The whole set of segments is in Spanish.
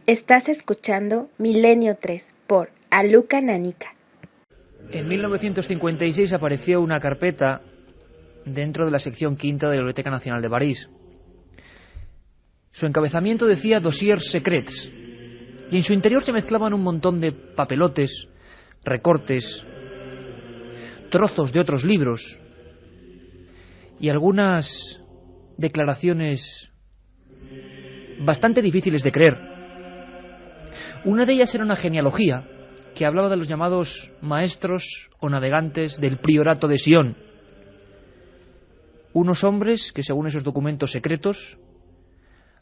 Estás escuchando Milenio 3 por Aluka Nanica. En 1956 apareció una carpeta dentro de la sección quinta de la Biblioteca Nacional de París. Su encabezamiento decía Dossiers Secrets, y en su interior se mezclaban un montón de papelotes, recortes, trozos de otros libros y algunas declaraciones bastante difíciles de creer. Una de ellas era una genealogía que hablaba de los llamados maestros o navegantes del priorato de Sion, unos hombres que, según esos documentos secretos,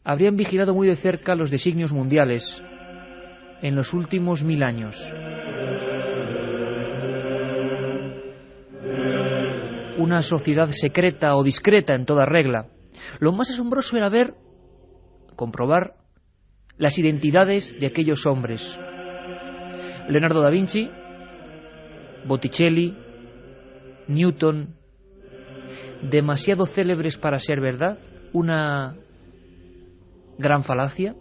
habrían vigilado muy de cerca los designios mundiales en los últimos 1000 años. Una sociedad secreta o discreta en toda regla. Lo más asombroso era comprobar las identidades de aquellos hombres. Leonardo da Vinci, Botticelli, Newton, demasiado célebres para ser verdad, una gran falacia.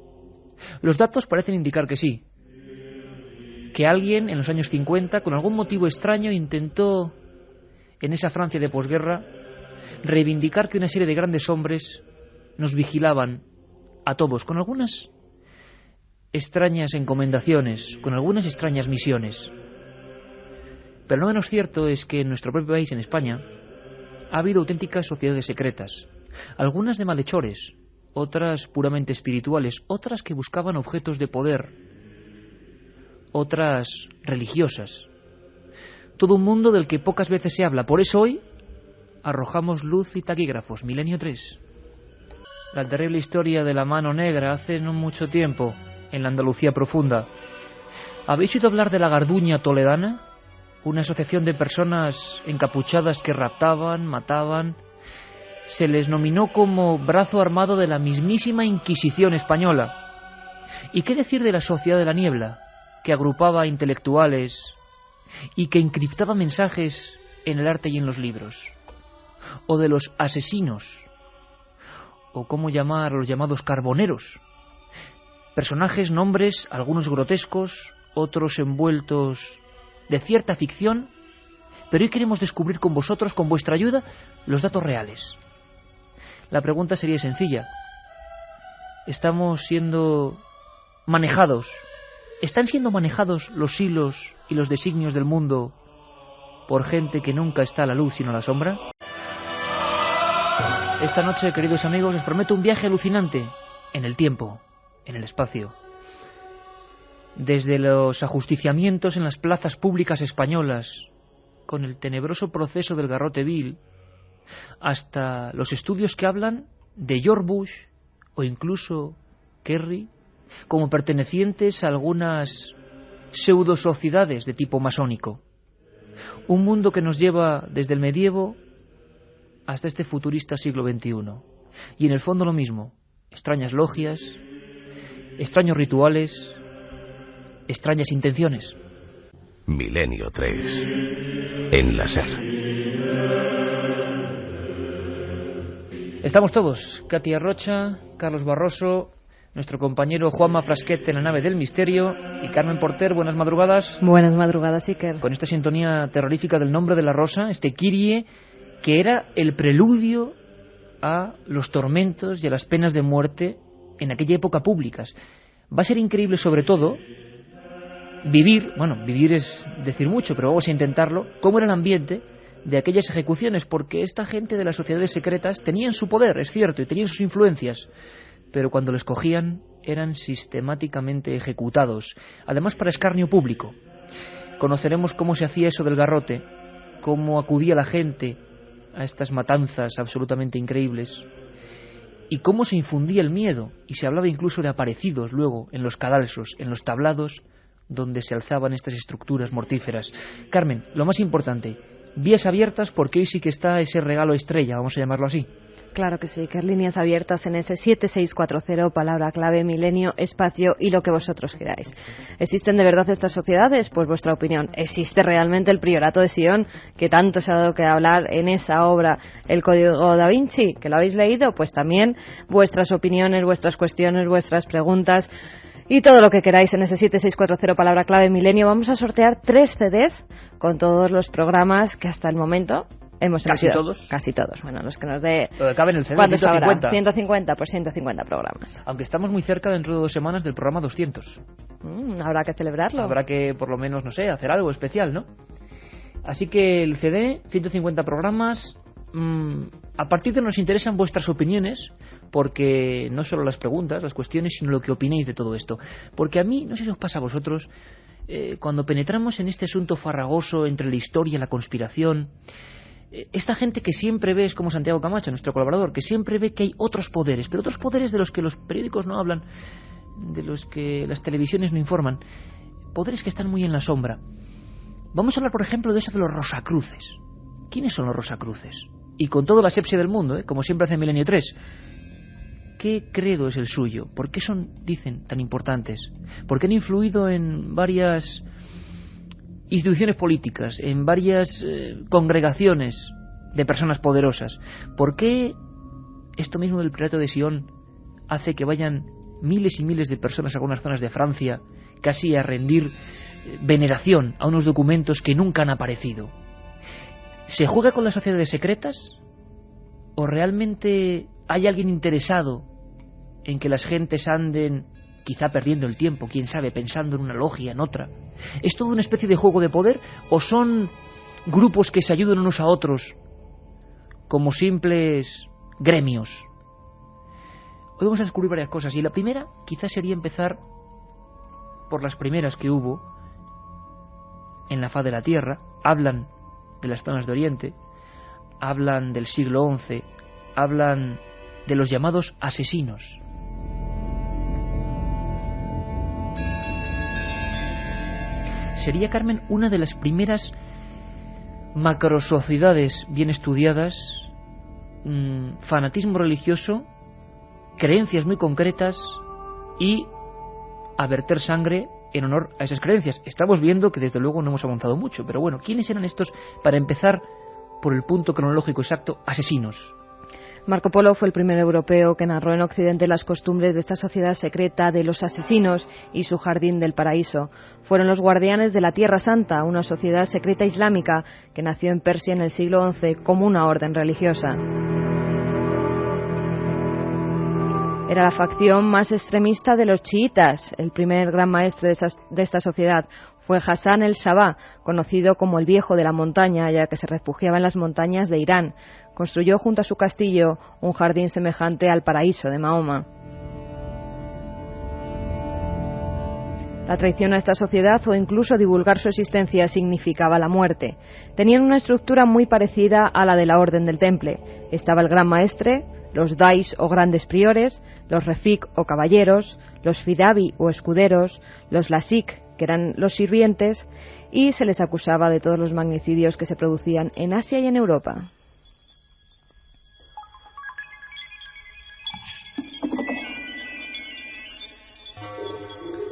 Los datos parecen indicar que sí, que alguien en los años 50, con algún motivo extraño, intentó, en esa Francia de posguerra, reivindicar que una serie de grandes hombres nos vigilaban a todos, con algunas extrañas encomendaciones, con algunas extrañas misiones. Pero no menos cierto es que en nuestro propio país, en España, ha habido auténticas sociedades secretas, algunas de malhechores, otras puramente espirituales, otras que buscaban objetos de poder, otras religiosas. Todo un mundo del que pocas veces se habla. Por eso hoy arrojamos luz y taquígrafos. Milenio 3. La terrible historia de la mano negra hace no mucho tiempo, en la Andalucía profunda. ¿Habéis oído hablar de la Garduña Toledana? Una asociación de personas encapuchadas que raptaban, mataban. Se les nominó como brazo armado de la mismísima Inquisición española. ¿Y qué decir de la Sociedad de la Niebla, que agrupaba intelectuales y que encriptaba mensajes en el arte y en los libros? O de los asesinos, o cómo llamar a los llamados carboneros. Personajes, nombres, algunos grotescos, otros envueltos de cierta ficción, pero hoy queremos descubrir con vosotros, con vuestra ayuda, los datos reales. La pregunta sería sencilla. ¿Estamos siendo manejados? ¿Están siendo manejados los hilos y los designios del mundo por gente que nunca está a la luz sino a la sombra? Esta noche, queridos amigos, os prometo un viaje alucinante en el tiempo, en el espacio. Desde los ajusticiamientos en las plazas públicas españolas, con el tenebroso proceso del garrote vil, hasta los estudios que hablan de George Bush o incluso Kerry como pertenecientes a algunas pseudosociedades de tipo masónico. Un mundo que nos lleva desde el medievo hasta este futurista siglo XXI. Y en el fondo lo mismo. Extrañas logias, extraños rituales, extrañas intenciones. Milenio 3. En la SER. Estamos todos. Katia Rocha, Carlos Barroso, nuestro compañero Juanma Frasquet en la nave del misterio y Carmen Porter. Buenas madrugadas. Buenas madrugadas, Iker. Con esta sintonía terrorífica del Nombre de la Rosa, este Kyrie, que era el preludio a los tormentos y a las penas de muerte en aquella época públicas. Va a ser increíble, sobre todo, vivir es decir mucho, pero vamos a intentarlo, cómo era el ambiente de aquellas ejecuciones, porque esta gente de las sociedades secretas tenían su poder, es cierto, y tenían sus influencias, pero cuando les cogían eran sistemáticamente ejecutados, además para escarnio público. Conoceremos cómo se hacía eso del garrote, cómo acudía la gente a estas matanzas absolutamente increíbles, y cómo se infundía el miedo, y se hablaba incluso de aparecidos luego en los cadalsos, en los tablados donde se alzaban estas estructuras mortíferas. Carmen, lo más importante, vías abiertas, porque hoy sí que está ese regalo estrella, vamos a llamarlo así. Claro que sí, que líneas abiertas en ese 7640, palabra clave, milenio, espacio y lo que vosotros queráis. ¿Existen de verdad estas sociedades? Pues vuestra opinión. ¿Existe realmente el priorato de Sion, que tanto se ha dado que hablar en esa obra, El Código da Vinci, que lo habéis leído? Pues también vuestras opiniones, vuestras cuestiones, vuestras preguntas. Y todo lo que queráis en ese 7640 palabra clave milenio. Vamos a sortear 3 CDs con todos los programas que hasta el momento hemos emitido. ¿Casi todos? Casi todos. Bueno, los que nos dé... Cabe en el CD, ¿Cuántos 150. habrá? 150, pues 150 programas. Aunque estamos muy cerca dentro de 2 semanas del programa 200. Habrá que celebrarlo. Habrá que, por lo menos, no sé, hacer algo especial, ¿no? Así que el CD, 150 programas. A partir de nos interesan vuestras opiniones, porque no solo las preguntas, las cuestiones, sino lo que opinéis de todo esto. Porque a mí, no sé si os pasa a vosotros, cuando penetramos en este asunto farragoso entre la historia y la conspiración, esta gente que siempre ve, es como Santiago Camacho, nuestro colaborador, que siempre ve que hay otros poderes, pero otros poderes de los que los periódicos no hablan, de los que las televisiones no informan, poderes que están muy en la sombra. Vamos a hablar, por ejemplo, de eso de los Rosacruces. ¿Quiénes son los Rosacruces? Y con toda la asepsia del mundo, como siempre hace Milenio 3. ¿Qué credo es el suyo? ¿Por qué son, dicen, tan importantes? ¿Por qué han influido en varias instituciones políticas, en varias congregaciones de personas poderosas? ¿Por qué esto mismo del Priorato de Sion hace que vayan miles y miles de personas a algunas zonas de Francia casi a rendir veneración a unos documentos que nunca han aparecido? ¿Se juega con las sociedades secretas? ¿O realmente hay alguien interesado en que las gentes anden, quizá perdiendo el tiempo, quién sabe, pensando en una logia, en otra? ¿Es todo una especie de juego de poder? ¿O son grupos que se ayudan unos a otros como simples gremios? Hoy vamos a descubrir varias cosas, y la primera quizás sería empezar por las primeras que hubo en la faz de la Tierra. Hablan de las zonas de Oriente, hablan del siglo XI, hablan de los llamados asesinos. Sería, Carmen, una de las primeras macrosociedades bien estudiadas, fanatismo religioso, creencias muy concretas y a verter sangre en honor a esas creencias. Estamos viendo que desde luego no hemos avanzado mucho, pero bueno, ¿quiénes eran estos, para empezar por el punto cronológico exacto, asesinos? Marco Polo fue el primer europeo que narró en Occidente las costumbres de esta sociedad secreta de los asesinos y su jardín del paraíso. Fueron los guardianes de la Tierra Santa, una sociedad secreta islámica que nació en Persia en el siglo XI como una orden religiosa. Era la facción más extremista de los chiitas. El primer gran maestre de esta sociedad fue Hassan el-Sabah, conocido como el Viejo de la Montaña, ya que se refugiaba en las montañas de Irán. Construyó junto a su castillo un jardín semejante al paraíso de Mahoma. La traición a esta sociedad o incluso divulgar su existencia significaba la muerte. Tenían una estructura muy parecida a la de la Orden del Temple. Estaba el Gran Maestre, los Dais o grandes priores, los Refik o caballeros, los Fidavi o escuderos, los Lasik, que eran los sirvientes, y se les acusaba de todos los magnicidios que se producían en Asia y en Europa.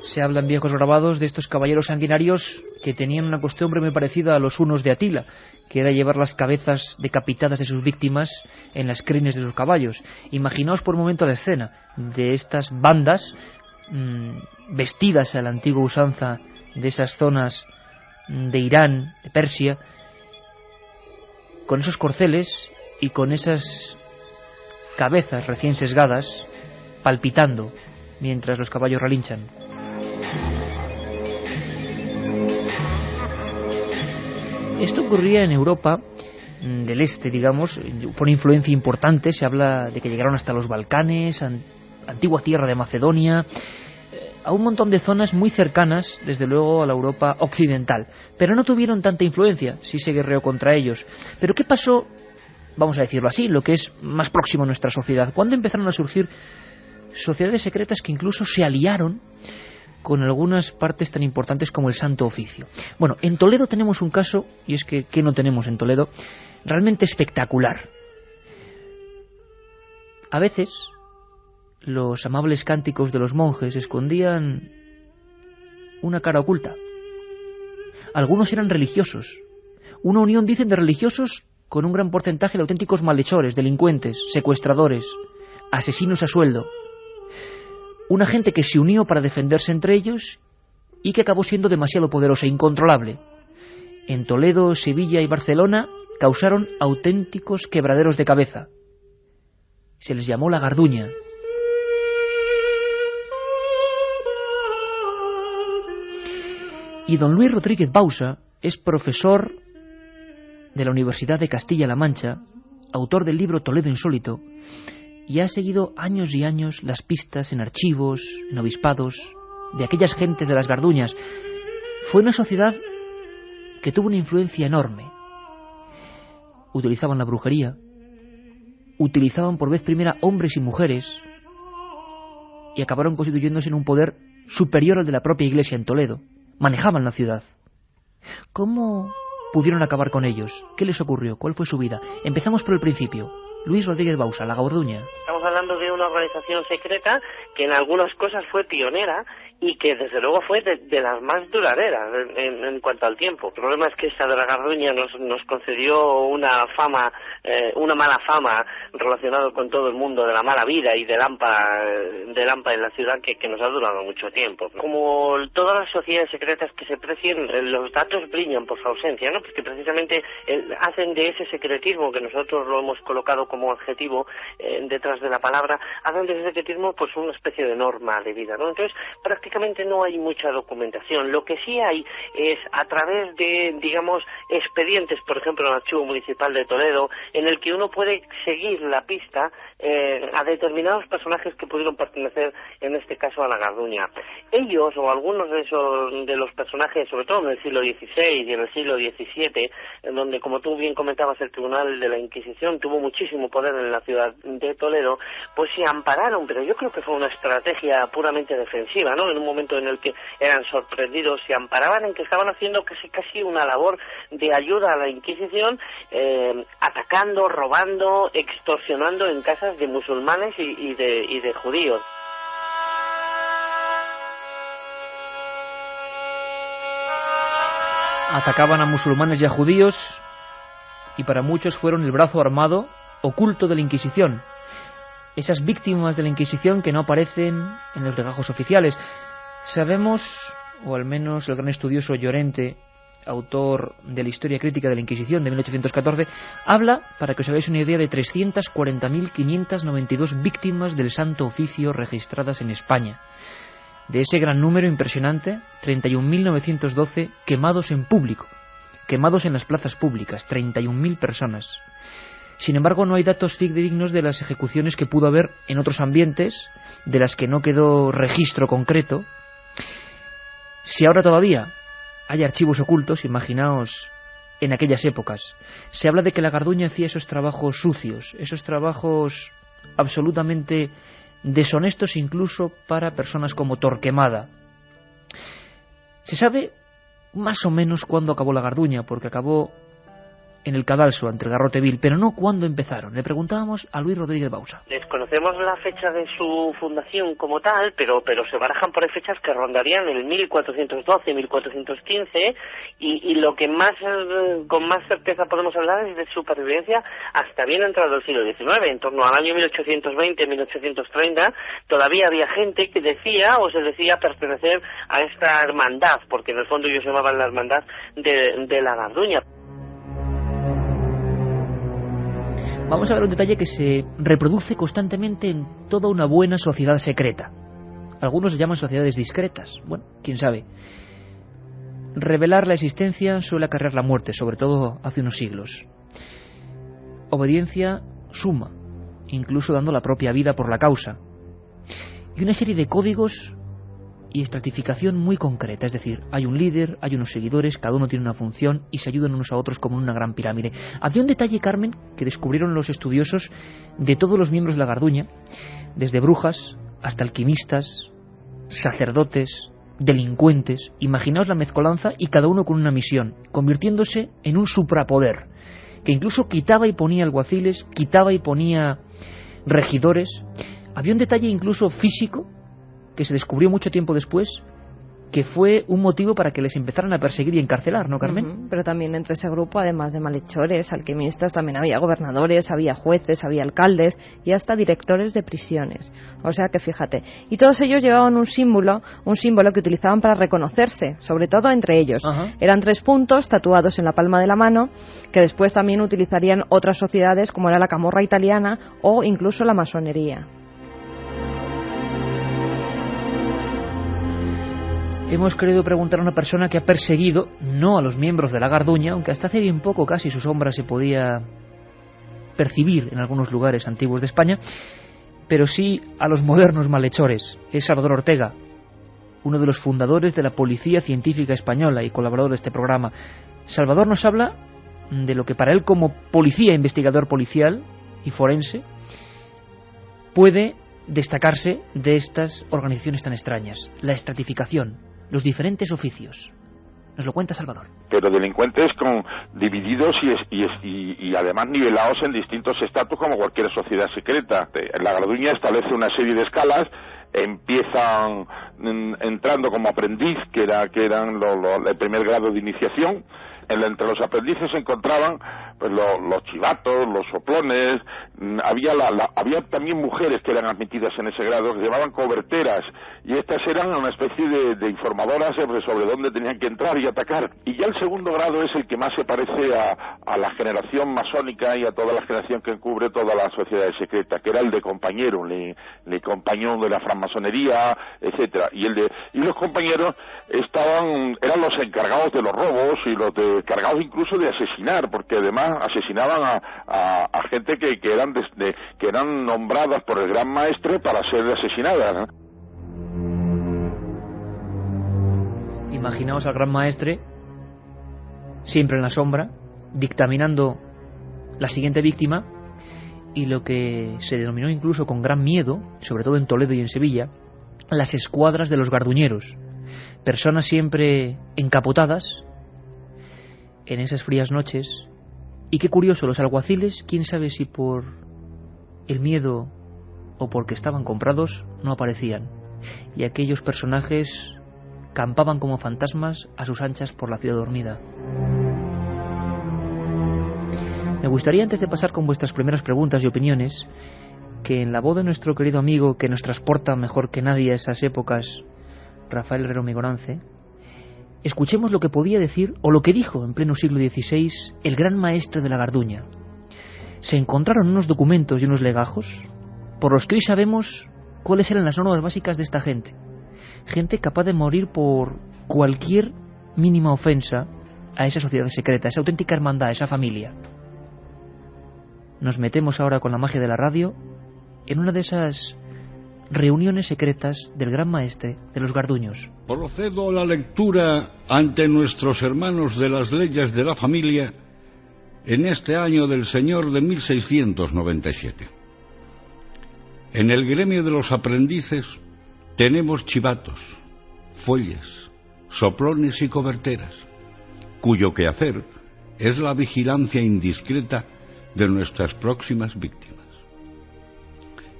Se hablan viejos grabados de estos caballeros sanguinarios que tenían una costumbre muy parecida a los hunos de Atila, que era llevar las cabezas decapitadas de sus víctimas en las crines de sus caballos. Imaginaos por un momento la escena de estas bandas vestidas a la antigua usanza de esas zonas de Irán, de Persia, con esos corceles y con esas cabezas recién sesgadas palpitando mientras los caballos relinchan. Esto ocurría en Europa del Este, digamos, fue una influencia importante. Se habla de que llegaron hasta los Balcanes, antigua tierra de Macedonia, a un montón de zonas muy cercanas, desde luego, a la Europa occidental. Pero no tuvieron tanta influencia, sí se guerreó contra ellos. Pero ¿qué pasó, vamos a decirlo así, lo que es más próximo a nuestra sociedad? ¿Cuándo empezaron a surgir sociedades secretas que incluso se aliaron con algunas partes tan importantes como el Santo Oficio? Bueno, en Toledo tenemos un caso, y es que ¿qué no tenemos en Toledo? Realmente espectacular. A veces los amables cánticos de los monjes escondían una cara oculta. Algunos eran religiosos, una unión, dicen, de religiosos con un gran porcentaje de auténticos malhechores, delincuentes, secuestradores, asesinos a sueldo. Una gente que se unió para defenderse entre ellos y que acabó siendo demasiado poderosa, incontrolable. En Toledo, Sevilla y Barcelona causaron auténticos quebraderos de cabeza. Se les llamó la Garduña. Y don Luis Rodríguez Bausa es profesor de la Universidad de Castilla-La Mancha, autor del libro Toledo Insólito, y ha seguido años y años las pistas en archivos, en obispados, de aquellas gentes de las Garduñas. Fue una sociedad que tuvo una influencia enorme. Utilizaban la brujería, utilizaban por vez primera hombres y mujeres, y acabaron constituyéndose en un poder superior al de la propia Iglesia en Toledo. Manejaban la ciudad. ¿Cómo pudieron acabar con ellos? ¿Qué les ocurrió? ¿Cuál fue su vida? Empezamos por el principio. Luis Rodríguez Bausa, la Garduña. Estamos hablando de una organización secreta que en algunas cosas fue pionera y que desde luego fue de las más duraderas en cuanto al tiempo. El problema es que esa de la Garduña nos concedió una mala fama relacionada con todo el mundo de la mala vida y del AMPA en la ciudad que nos ha durado mucho tiempo. Como todas las sociedades secretas que se precien, los datos brillan por su ausencia, ¿no? Porque precisamente hacen de ese secretismo que nosotros lo hemos colocado como adjetivo detrás de la palabra, hacen de ese secretismo pues una especie de norma de vida, ¿no? Entonces prácticamente no hay mucha documentación. Lo que sí hay es a través de, digamos, expedientes, por ejemplo en el Archivo Municipal de Toledo, en el que uno puede seguir la pista a determinados personajes que pudieron pertenecer en este caso a la Garduña. Ellos o algunos de los personajes, sobre todo en el siglo XVI y en el siglo XVII, en donde, como tú bien comentabas, el Tribunal de la Inquisición tuvo muchísimo poder en la ciudad de Toledo, pues se ampararon, pero yo creo que fue una estrategia puramente defensiva, ¿no? En un momento en el que eran sorprendidos, se amparaban en que estaban haciendo casi una labor de ayuda a la Inquisición, atacando, robando, extorsionando en casas de musulmanes y de judíos. Atacaban a musulmanes y a judíos, y para muchos fueron el brazo armado oculto de la Inquisición. Esas víctimas de la Inquisición que no aparecen en los legajos oficiales. Sabemos, o al menos el gran estudioso Llorente, autor de la Historia Crítica de la Inquisición de 1814, habla, para que os hagáis una idea, de 340.592 víctimas del Santo Oficio registradas en España. De ese gran número impresionante, 31.912 quemados en público, quemados en las plazas públicas, 31.000 personas. Sin embargo, no hay datos fidedignos de las ejecuciones que pudo haber en otros ambientes, de las que no quedó registro concreto. Si ahora todavía hay archivos ocultos, imaginaos en aquellas épocas. Se habla de que la Garduña hacía esos trabajos sucios, esos trabajos absolutamente deshonestos incluso para personas como Torquemada. Se sabe más o menos cuándo acabó la Garduña, porque acabó en el cadalso ante el garrote vil, pero no cuándo empezaron. Le preguntábamos a Luis Rodríguez Bausa. Desconocemos la fecha de su fundación como tal, pero se barajan por ahí fechas que rondarían el 1412, 1415, y lo que más con más certeza podemos hablar es de su supervivencia hasta bien entrado el siglo XIX. En torno al año 1820, 1830, todavía había gente que decía o se decía pertenecer a esta hermandad, porque en el fondo ellos llamaban la hermandad de la Garduña. Vamos a ver un detalle que se reproduce constantemente en toda una buena sociedad secreta. Algunos le llaman sociedades discretas. Bueno, quién sabe. Revelar la existencia suele acarrear la muerte, sobre todo hace unos siglos. Obediencia suma, incluso dando la propia vida por la causa. Y una serie de códigos y estratificación muy concreta, es decir, hay un líder, hay unos seguidores, cada uno tiene una función y se ayudan unos a otros como en una gran pirámide. Había un detalle, Carmen, que descubrieron los estudiosos de todos los miembros de la Garduña, desde brujas hasta alquimistas, sacerdotes, delincuentes. Imaginaos la mezcolanza y cada uno con una misión, convirtiéndose en un suprapoder, que incluso quitaba y ponía alguaciles, quitaba y ponía regidores. Había un detalle incluso físico que se descubrió mucho tiempo después, que fue un motivo para que les empezaran a perseguir y encarcelar, ¿no, Carmen? Pero también entre ese grupo, además de malhechores, alquimistas, también había gobernadores, había jueces, había alcaldes y hasta directores de prisiones. O sea que fíjate. Y todos ellos llevaban un símbolo que utilizaban para reconocerse, sobre todo entre ellos. Ajá. Eran 3 puntos tatuados en la palma de la mano, que después también utilizarían otras sociedades como era la Camorra italiana o incluso la masonería. Hemos querido preguntar a una persona que ha perseguido, no a los miembros de la Garduña, aunque hasta hace bien poco casi su sombra se podía percibir en algunos lugares antiguos de España, pero sí a los modernos malhechores. Es Salvador Ortega, uno de los fundadores de la Policía Científica Española y colaborador de este programa. Salvador nos habla de lo que para él, como policía, investigador policial y forense, puede destacarse de estas organizaciones tan extrañas: la estratificación, los diferentes oficios. Nos lo cuenta Salvador. Pero delincuentes divididos y además nivelados en distintos estatus como cualquier sociedad secreta. La Garduña establece una serie de escalas. Empiezan entrando como aprendiz, que eran el primer grado de iniciación. Entre los aprendices se encontraban pues los chivatos, los soplones. Había también mujeres que eran admitidas en ese grado, que llevaban coberteras, y estas eran una especie de informadoras sobre dónde tenían que entrar y atacar. Y ya el segundo grado es el que más se parece a la generación masónica y a toda la generación que cubre toda la sociedad secreta, que era el de compañero, el compañón de la francmasonería, etcétera. Y los compañeros eran los encargados de los robos y los encargados incluso de asesinar, porque además asesinaban a gente que eran nombradas por el gran maestre para ser asesinadas, ¿no? Imaginaos al gran maestre, siempre en la sombra, dictaminando la siguiente víctima, y lo que se denominó incluso con gran miedo, sobre todo en Toledo y en Sevilla, las escuadras de los garduñeros. Personas siempre encapotadas en esas frías noches. Y qué curioso, los alguaciles, quién sabe si por el miedo o porque estaban comprados, no aparecían. Y aquellos personajes campaban como fantasmas a sus anchas por la ciudad dormida. Me gustaría, antes de pasar con vuestras primeras preguntas y opiniones, que en la voz de nuestro querido amigo que nos transporta mejor que nadie a esas épocas, Rafael Herrero Migorance, escuchemos lo que podía decir, o lo que dijo en pleno siglo XVI, el gran maestre de la Garduña. Se encontraron unos documentos y unos legajos por los que hoy sabemos cuáles eran las normas básicas de esta gente. Gente capaz de morir por cualquier mínima ofensa a esa sociedad secreta, a esa auténtica hermandad, a esa familia. Nos metemos ahora con la magia de la radio en una de esas reuniones secretas del gran maestre de los Garduños. Procedo a la lectura ante nuestros hermanos de las leyes de la familia en este año del Señor de 1697. En el gremio de los aprendices tenemos chivatos, fuelles, soplones y coberteras, cuyo quehacer es la vigilancia indiscreta de nuestras próximas víctimas.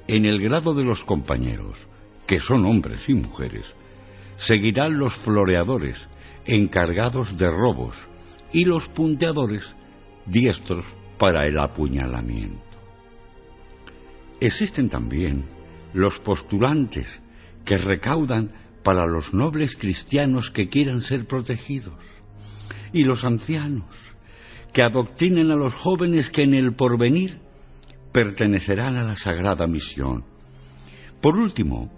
En el grado de los compañeros, que son hombres y mujeres, seguirán los floreadores, encargados de robos, y los punteadores, diestros para el apuñalamiento. Existen también los postulantes, que recaudan para los nobles cristianos que quieran ser protegidos, y los ancianos, que adoctrinen a los jóvenes que en el porvenir pertenecerán a la sagrada misión. Por último,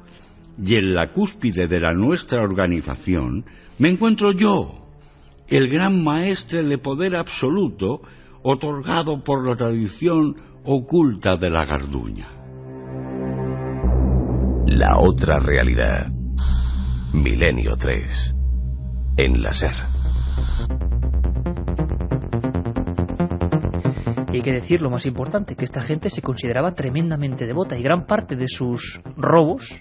y en la cúspide de la nuestra organización, me encuentro yo, el gran maestre de poder absoluto otorgado por la tradición oculta de la Garduña. La otra realidad. Milenio 3. En la SER. Y hay que decir lo más importante, que esta gente se consideraba tremendamente devota y gran parte de sus robos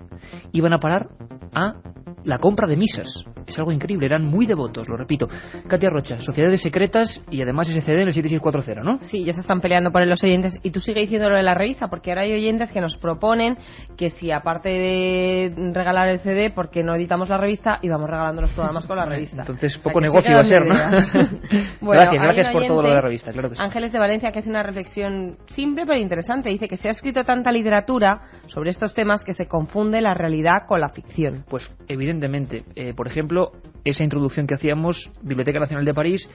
iban a parar a la compra de misas. Es algo increíble, eran muy devotos, lo repito. Katia Rocha, sociedades secretas y además ese CD en el 7640, ¿no? Sí, ya se están peleando por los oyentes. Y tú sigue diciendo lo de la revista, porque ahora hay oyentes que nos proponen que si aparte de regalar el CD, porque no editamos la revista y vamos regalando los programas con la revista. Entonces poco negocio va a ser, ¿no? Bueno, gracias por todo lo de la revista, claro que sí. Ángeles de Valencia, que hace una reflexión simple pero interesante. Dice que se ha escrito tanta literatura sobre estos temas que se confunde la realidad con la ficción. Pues evidentemente, por ejemplo, esa introducción que hacíamos, Biblioteca Nacional de París,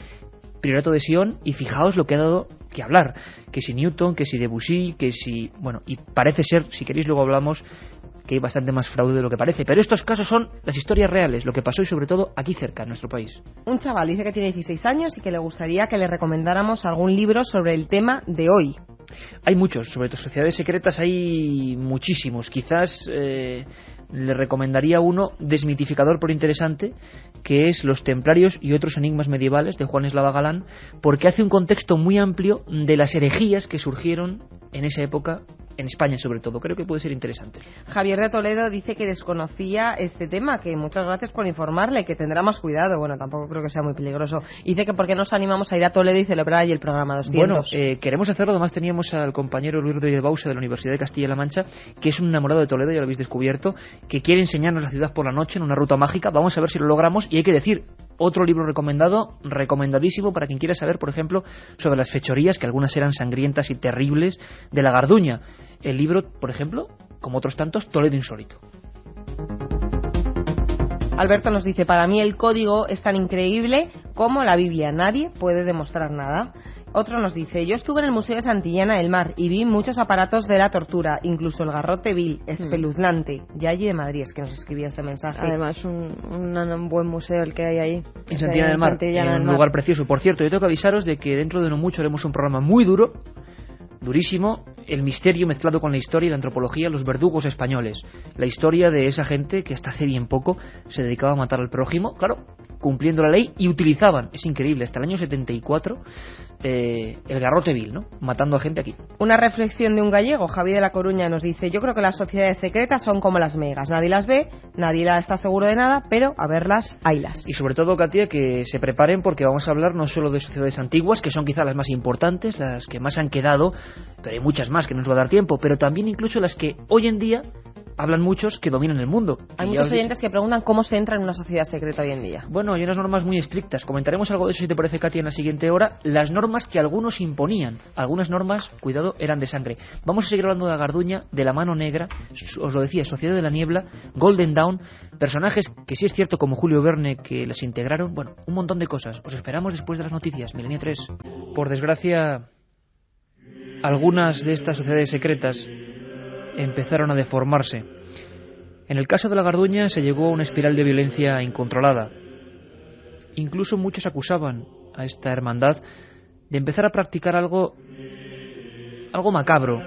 Priorato de Sion, y fijaos lo que ha dado que hablar, que si Newton, que si Debussy, que si... Bueno, y parece ser, si queréis luego hablamos, que hay bastante más fraude de lo que parece, pero estos casos son las historias reales, lo que pasó y sobre todo aquí cerca, en nuestro país. Un chaval dice que tiene 16 años y que le gustaría que le recomendáramos algún libro sobre el tema de hoy. Hay muchos, sobre todo sociedades secretas hay muchísimos, quizás... le recomendaría uno desmitificador pero interesante, que es Los Templarios y otros enigmas medievales, de Juan Eslava Galán, porque hace un contexto muy amplio de las herejías que surgieron en esa época, en España sobre todo. Creo que puede ser interesante. Javier de Toledo dice que desconocía este tema, que muchas gracias por informarle, que tendrá más cuidado. Bueno, tampoco creo que sea muy peligroso. Dice que por qué nos animamos a ir a Toledo y celebrar allí el programa 200. Bueno, queremos hacerlo. Además teníamos al compañero Luis Rodríguez Bausa de la Universidad de Castilla-La Mancha, que es un enamorado de Toledo, ya lo habéis descubierto, que quiere enseñarnos la ciudad por la noche en una ruta mágica. Vamos a ver si lo logramos. Y hay que decir, otro libro recomendado, recomendadísimo para quien quiera saber, por ejemplo, sobre las fechorías, que algunas eran sangrientas y terribles, de la Garduña. El libro, por ejemplo, como otros tantos, Toledo Insólito. Alberto nos dice, para mí el código es tan increíble como la Biblia. Nadie puede demostrar nada. Otro nos dice, yo estuve en el Museo de Santillana del Mar y vi muchos aparatos de la tortura, incluso el garrote vil, espeluznante. Yayi de Madrid es que nos escribía este mensaje. Además, un buen museo el que hay ahí. En Santillana del Mar, en un lugar precioso. Por cierto, yo tengo que avisaros de que dentro de no mucho haremos un programa muy duro, durísimo, el misterio mezclado con la historia y la antropología, los verdugos españoles. La historia de esa gente que hasta hace bien poco se dedicaba a matar al prójimo, claro, cumpliendo la ley, y utilizaban, es increíble, hasta el año 74, el garrote vil, ¿no? Matando a gente aquí. Una reflexión de un gallego, Javi de La Coruña, nos dice, yo creo que las sociedades secretas son como las megas, nadie las ve, nadie está seguro de nada, pero a verlas, haylas. Y sobre todo, Katia, que se preparen porque vamos a hablar no solo de sociedades antiguas, que son quizá las más importantes, las que más han quedado, pero hay muchas más que no nos va a dar tiempo, pero también incluso las que hoy en día hablan muchos que dominan el mundo. Hay muchos oyentes que preguntan cómo se entra en una sociedad secreta hoy en día. Bueno, hay unas normas muy estrictas. Comentaremos algo de eso, si te parece, Katia, en la siguiente hora. Las normas que algunos imponían. Algunas normas, cuidado, eran de sangre. Vamos a seguir hablando de la Garduña, de la Mano Negra, os lo decía, Sociedad de la Niebla, Golden Dawn, personajes que sí es cierto como Julio Verne que las integraron. Bueno, un montón de cosas. Os esperamos después de las noticias. Milenio 3. Por desgracia, algunas de estas sociedades secretas empezaron a deformarse. En el caso de la Garduña se llegó a una espiral de violencia incontrolada. Incluso muchos acusaban a esta hermandad de empezar a practicar algo macabro,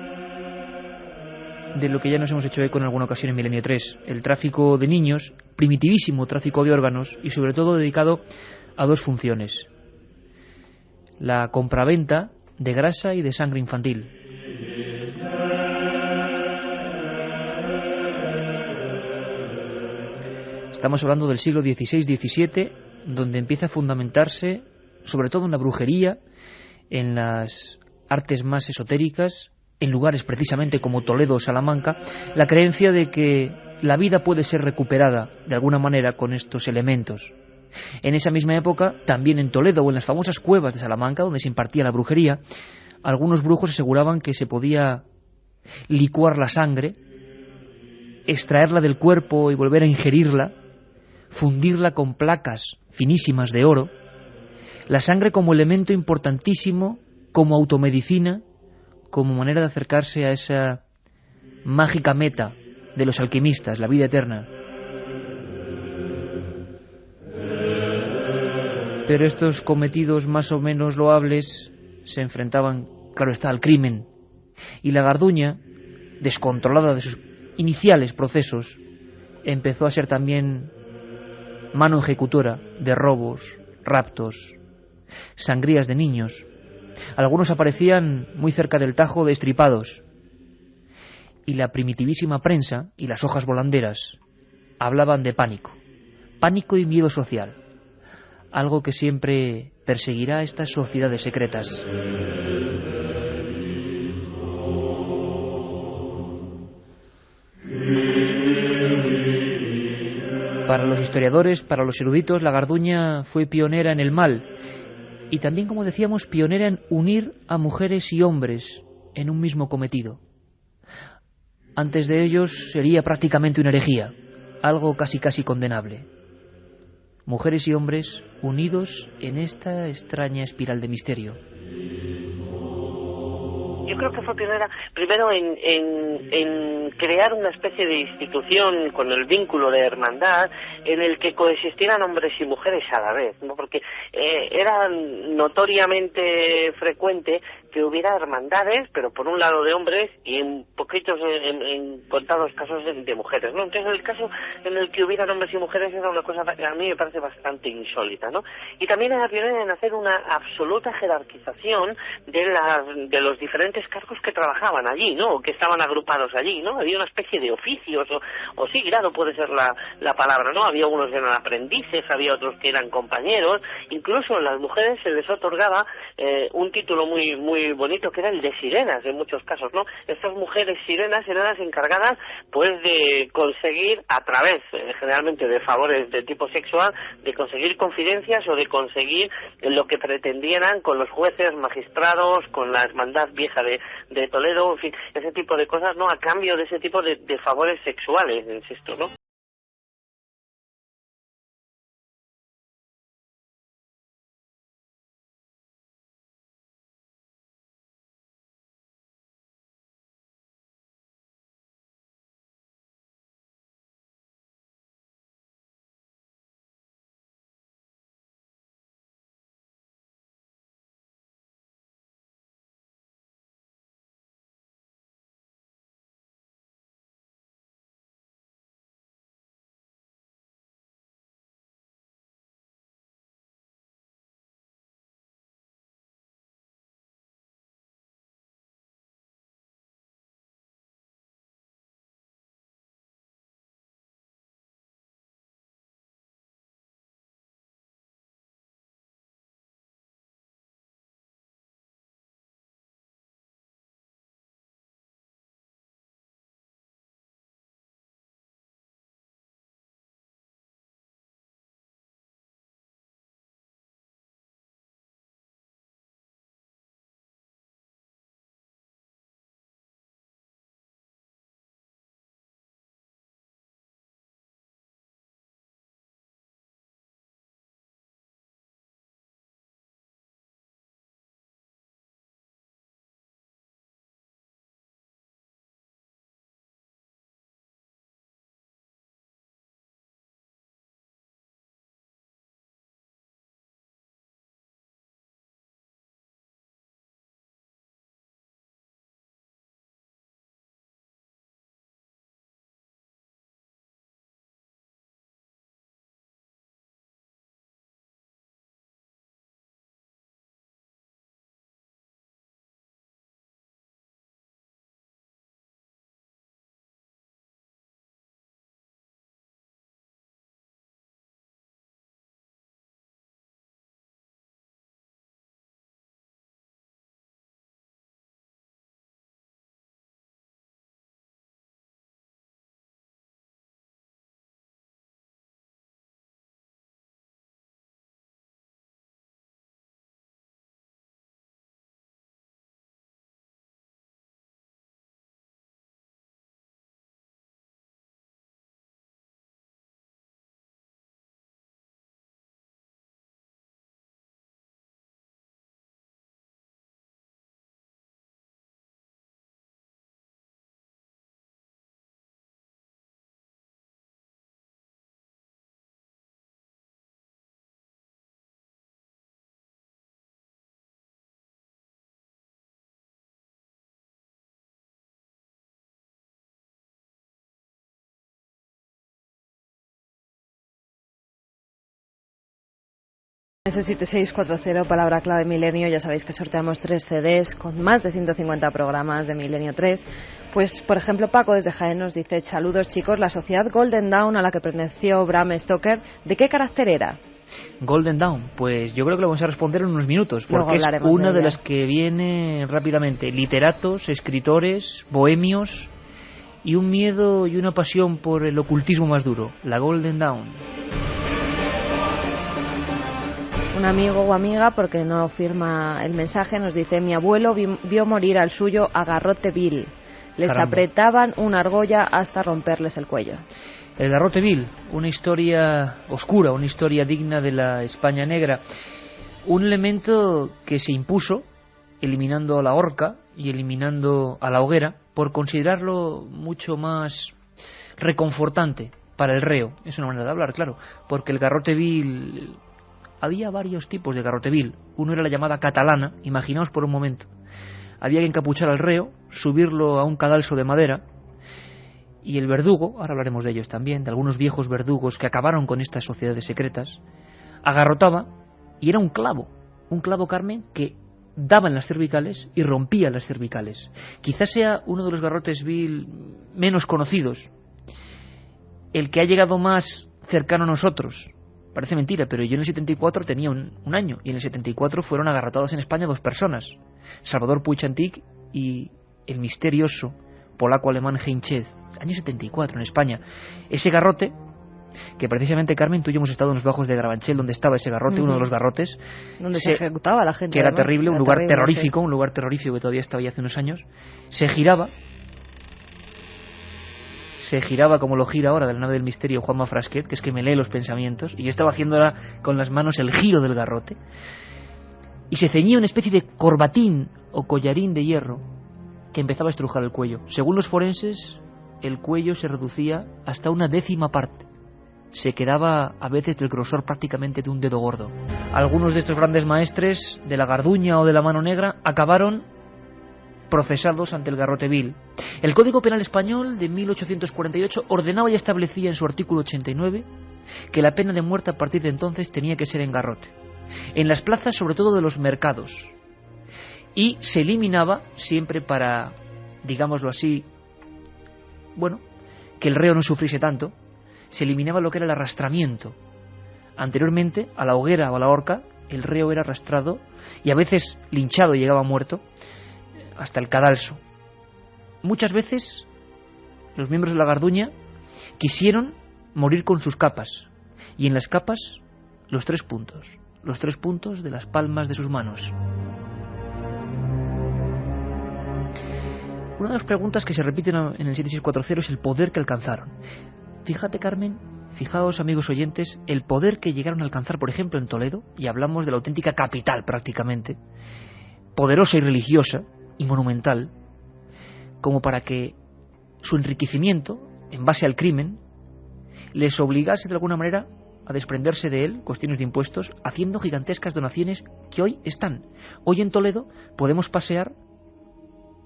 de lo que ya nos hemos hecho eco en alguna ocasión en Milenio 3, el tráfico de niños, primitivísimo tráfico de órganos y sobre todo dedicado a dos funciones: la compraventa de grasa y de sangre infantil. Estamos hablando del siglo XVI-XVII, donde empieza a fundamentarse, sobre todo en la brujería, en las artes más esotéricas, en lugares precisamente como Toledo o Salamanca, la creencia de que la vida puede ser recuperada de alguna manera con estos elementos. En esa misma época, también en Toledo o en las famosas cuevas de Salamanca, donde se impartía la brujería, algunos brujos aseguraban que se podía licuar la sangre, extraerla del cuerpo y volver a ingerirla, fundirla con placas finísimas de oro, la sangre como elemento importantísimo, como automedicina, como manera de acercarse a esa mágica meta de los alquimistas, la vida eterna. Pero estos cometidos más o menos loables se enfrentaban, claro está, al crimen, y la Garduña, descontrolada de sus iniciales procesos, empezó a ser también mano ejecutora de robos, raptos, sangrías de niños. Algunos aparecían muy cerca del Tajo destripados, y la primitivísima prensa y las hojas volanderas hablaban de pánico. pánico y miedo social, algo que siempre perseguirá a estas sociedades secretas. Para los historiadores, para los eruditos, la Garduña fue pionera en el mal y también, como decíamos, pionera en unir a mujeres y hombres en un mismo cometido. Antes de ellos sería prácticamente una herejía, algo casi condenable. Mujeres y hombres unidos en esta extraña espiral de misterio. Yo creo que fue pionera primero en crear una especie de institución con el vínculo de hermandad en el que coexistieran hombres y mujeres a la vez, ¿no? Porque era notoriamente frecuente que hubiera hermandades, pero por un lado de hombres y en poquitos, en contados casos de mujeres, ¿no? Entonces el caso en el que hubieran hombres y mujeres era una cosa que a mí me parece bastante insólita, ¿no? Y también era pionera en hacer una absoluta jerarquización de los diferentes cargos que trabajaban allí, ¿no? O que estaban agrupados allí, ¿no? Había una especie de oficios, o sí, grado puede ser la palabra, ¿no? Había unos que eran aprendices, había otros que eran compañeros, incluso a las mujeres se les otorgaba un título muy bonito que era el de sirenas en muchos casos, ¿no? Estas mujeres sirenas eran las encargadas pues de conseguir a través generalmente de favores de tipo sexual, de conseguir confidencias o de conseguir lo que pretendieran con los jueces, magistrados, con la hermandad vieja de Toledo, en fin, ese tipo de cosas, ¿no? A cambio de ese tipo de favores sexuales, insisto, ¿no? S7640, palabra clave Milenio. Ya sabéis que sorteamos 3 CDs con más de 150 programas de Milenio 3. Pues, por ejemplo, Paco desde Jaén nos dice: saludos chicos, la sociedad Golden Dawn a la que perteneció Bram Stoker, ¿de qué carácter era? Golden Dawn, pues yo creo que lo vamos a responder en unos minutos, Luego porque es hablaremos una de de ella. las que viene rápidamente. Literatos, escritores, bohemios y un miedo y una pasión por el ocultismo más duro, la Golden Dawn. Un amigo o amiga, porque no firma el mensaje, nos dice: mi abuelo vio morir al suyo a garrote vil. Les Caramba. apretaban una argolla hasta romperles el cuello. El garrote vil, una historia oscura, una historia digna de la España negra. Un elemento que se impuso eliminando a la horca y eliminando a la hoguera por considerarlo mucho más reconfortante para el reo. Es una manera de hablar, claro, porque el garrote vil... Había varios tipos de garrote vil. Uno era la llamada catalana, imaginaos por un momento. Había que encapuchar al reo, subirlo a un cadalso de madera, y el verdugo, ahora hablaremos de ellos también, de algunos viejos verdugos que acabaron con estas sociedades secretas, agarrotaba, y era un clavo, Carmen, que daba en las cervicales y rompía las cervicales. Quizás sea uno de los garrotes vil menos conocidos, el que ha llegado más cercano a nosotros. Parece mentira, pero yo en el 74 tenía un año, y en el 74 fueron agarrotadas en España 2 personas, Salvador Puig-Antich y el misterioso polaco-alemán Heinz Chez, año 74 en España. Ese garrote, que precisamente, Carmen, tú y yo hemos estado en los bajos de Grabanchel, donde estaba ese garrote, uno de los garrotes, Donde se ejecutaba a la gente. que era además, terrible, un era lugar terrible, terrorífico, sí. un lugar terrorífico que todavía estaba ya hace unos años. Se giraba como lo gira ahora de la nave del misterio Juanma Frasquet, que es que me lee los pensamientos, y yo estaba haciendo ahora con las manos el giro del garrote, y se ceñía una especie de corbatín o collarín de hierro que empezaba a estrujar el cuello. Según los forenses, el cuello se reducía hasta una 10ª parte. Se quedaba a veces del grosor prácticamente de un dedo gordo. Algunos de estos grandes maestres de la Garduña o de la Mano Negra acabaron procesados ante el garrote vil. El Código Penal Español de 1848 ordenaba y establecía en su artículo 89 que la pena de muerte a partir de entonces tenía que ser en garrote, en las plazas sobre todo de los mercados, y se eliminaba siempre para, digámoslo así, bueno, que el reo no sufriese tanto, se eliminaba lo que era el arrastramiento. Anteriormente, a la hoguera o a la horca, el reo era arrastrado y a veces linchado, llegaba muerto, hasta el cadalso. Muchas veces los miembros de la Garduña quisieron morir con sus capas, y en las capas los 3 puntos de las palmas de sus manos. Una de las preguntas que se repiten en el 7640 es el poder que alcanzaron. Fíjate, Carmen, fijaos, amigos oyentes, el poder que llegaron a alcanzar, por ejemplo, en Toledo, y hablamos de la auténtica capital prácticamente, poderosa y religiosa y monumental, como para que su enriquecimiento, en base al crimen, les obligase de alguna manera a desprenderse de él, cuestiones de impuestos, haciendo gigantescas donaciones que hoy están. Hoy en Toledo podemos pasear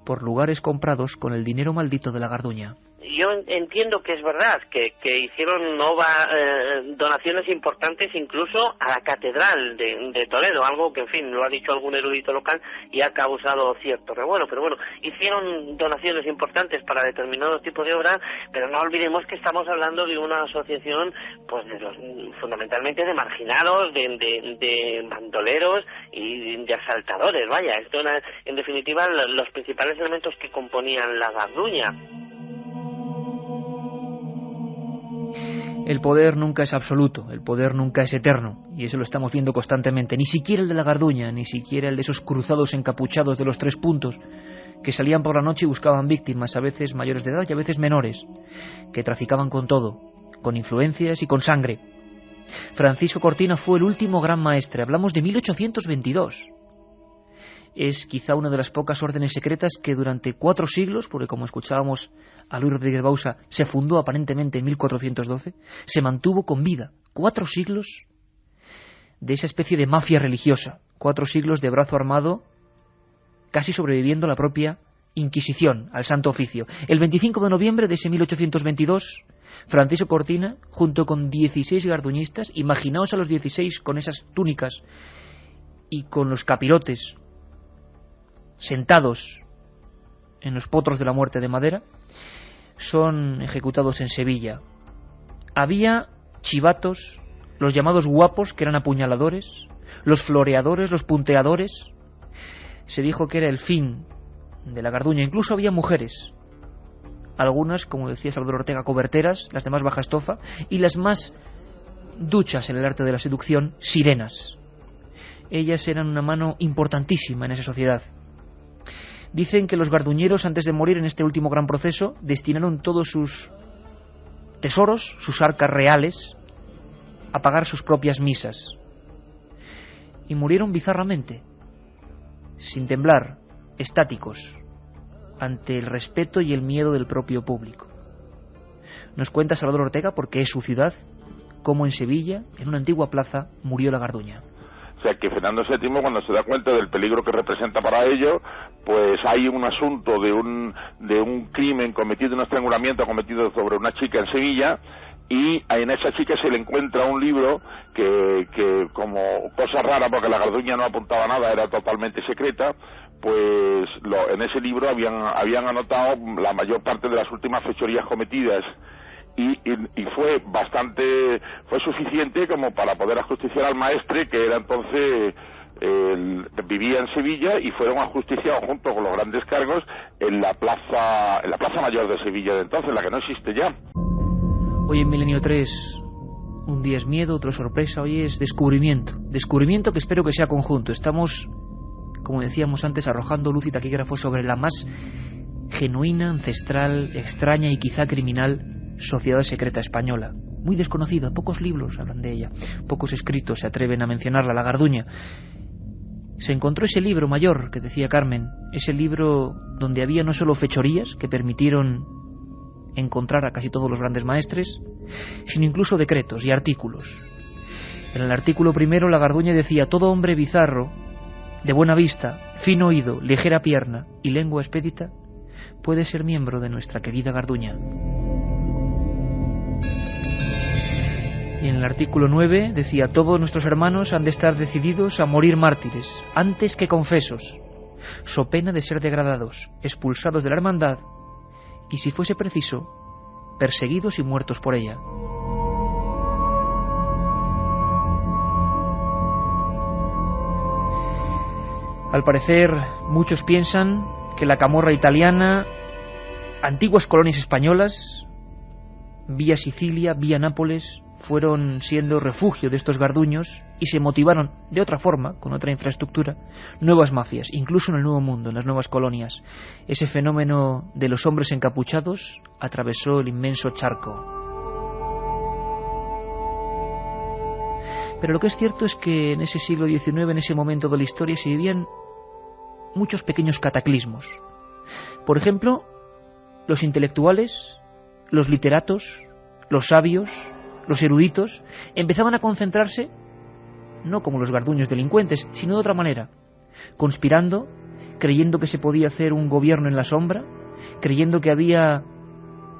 por lugares comprados con el dinero maldito de la Garduña. Yo entiendo que es verdad, que hicieron donaciones importantes incluso a la catedral de Toledo, algo que, en fin, lo ha dicho algún erudito local y ha causado cierto revuelo, pero bueno, hicieron donaciones importantes para determinados tipos de obras, pero no olvidemos que estamos hablando de una asociación, pues, fundamentalmente de marginados, de bandoleros y de asaltadores, vaya, esto era, en definitiva, los principales elementos que componían la Garduña. El poder nunca es absoluto, el poder nunca es eterno, y eso lo estamos viendo constantemente. Ni siquiera el de la Garduña, ni siquiera el de esos cruzados encapuchados de los 3 puntos, que salían por la noche y buscaban víctimas, a veces mayores de edad y a veces menores, que traficaban con todo, con influencias y con sangre. Francisco Cortina fue el último gran maestre, hablamos de 1822. Es quizá una de las pocas órdenes secretas que durante 4 siglos, porque como escuchábamos a Luis Rodríguez Bausa, se fundó aparentemente en 1412, se mantuvo con vida. 4 siglos de esa especie de mafia religiosa, 4 siglos de brazo armado, casi sobreviviendo a la propia Inquisición, al Santo Oficio. El 25 de noviembre de ese 1822 Francisco Cortina, junto con 16 garduñistas, imaginaos a los 16 con esas túnicas y con los capirotes, sentados en los potros de la muerte de madera, son ejecutados en Sevilla. Había chivatos, los llamados guapos, que eran apuñaladores, los floreadores, los punteadores. Se dijo que era el fin de la Garduña. Incluso había mujeres, algunas, como decía Salvador Ortega, coberteras, las demás baja estofa, y las más duchas en el arte de la seducción, sirenas. Ellas eran una mano importantísima en esa sociedad. Dicen que los garduñeros, antes de morir en este último gran proceso, destinaron todos sus tesoros, sus arcas reales, a pagar sus propias misas. Y murieron bizarramente, sin temblar, estáticos, ante el respeto y el miedo del propio público. Nos cuenta Salvador Ortega, porque es su ciudad, cómo en Sevilla, en una antigua plaza, murió la Garduña. O sea que Fernando VII, cuando se da cuenta del peligro que representa para ello, pues hay un asunto de un crimen cometido, un estrangulamiento cometido sobre una chica en Sevilla, y en esa chica se le encuentra un libro que como cosa rara, porque la Garduña no apuntaba nada, era totalmente secreta, pues en ese libro habían anotado la mayor parte de las últimas fechorías cometidas. Y fue suficiente como para poder ajusticiar al maestre, que era entonces vivía en Sevilla, y fueron ajusticiados junto con los grandes cargos en la plaza mayor de Sevilla de entonces, la que no existe ya. Hoy en Milenio 3, un día es miedo, otro sorpresa, hoy es descubrimiento que espero que sea conjunto. Estamos, como decíamos antes, arrojando luz y taquígrafo sobre la más genuina, ancestral, extraña y quizá criminal sociedad secreta española, muy desconocida. Pocos libros hablan de ella, pocos escritos se atreven a mencionarla, la Garduña. Se encontró ese libro mayor que decía Carmen, ese libro donde había no solo fechorías que permitieron encontrar a casi todos los grandes maestres, sino incluso decretos y artículos. En el artículo primero la Garduña decía: todo hombre bizarro, de buena vista, fino oído, ligera pierna y lengua expedita, puede ser miembro de nuestra querida Garduña. Y en el artículo 9 decía: todos nuestros hermanos han de estar decididos a morir mártires, antes que confesos, so pena de ser degradados, expulsados de la hermandad, y si fuese preciso, perseguidos y muertos por ella. Al parecer, muchos piensan que la camorra italiana, antiguas colonias españolas, vía Sicilia, vía Nápoles, fueron siendo refugio de estos garduños y se motivaron de otra forma, con otra infraestructura, nuevas mafias, incluso en el Nuevo Mundo, en las nuevas colonias. Ese fenómeno de los hombres encapuchados atravesó el inmenso charco. Pero lo que es cierto es que en ese siglo XIX, en ese momento de la historia, se vivían muchos pequeños cataclismos. Por ejemplo, los intelectuales, los literatos, los sabios, los eruditos, empezaban a concentrarse, no como los garduños delincuentes, sino de otra manera, conspirando, creyendo que se podía hacer un gobierno en la sombra, creyendo que había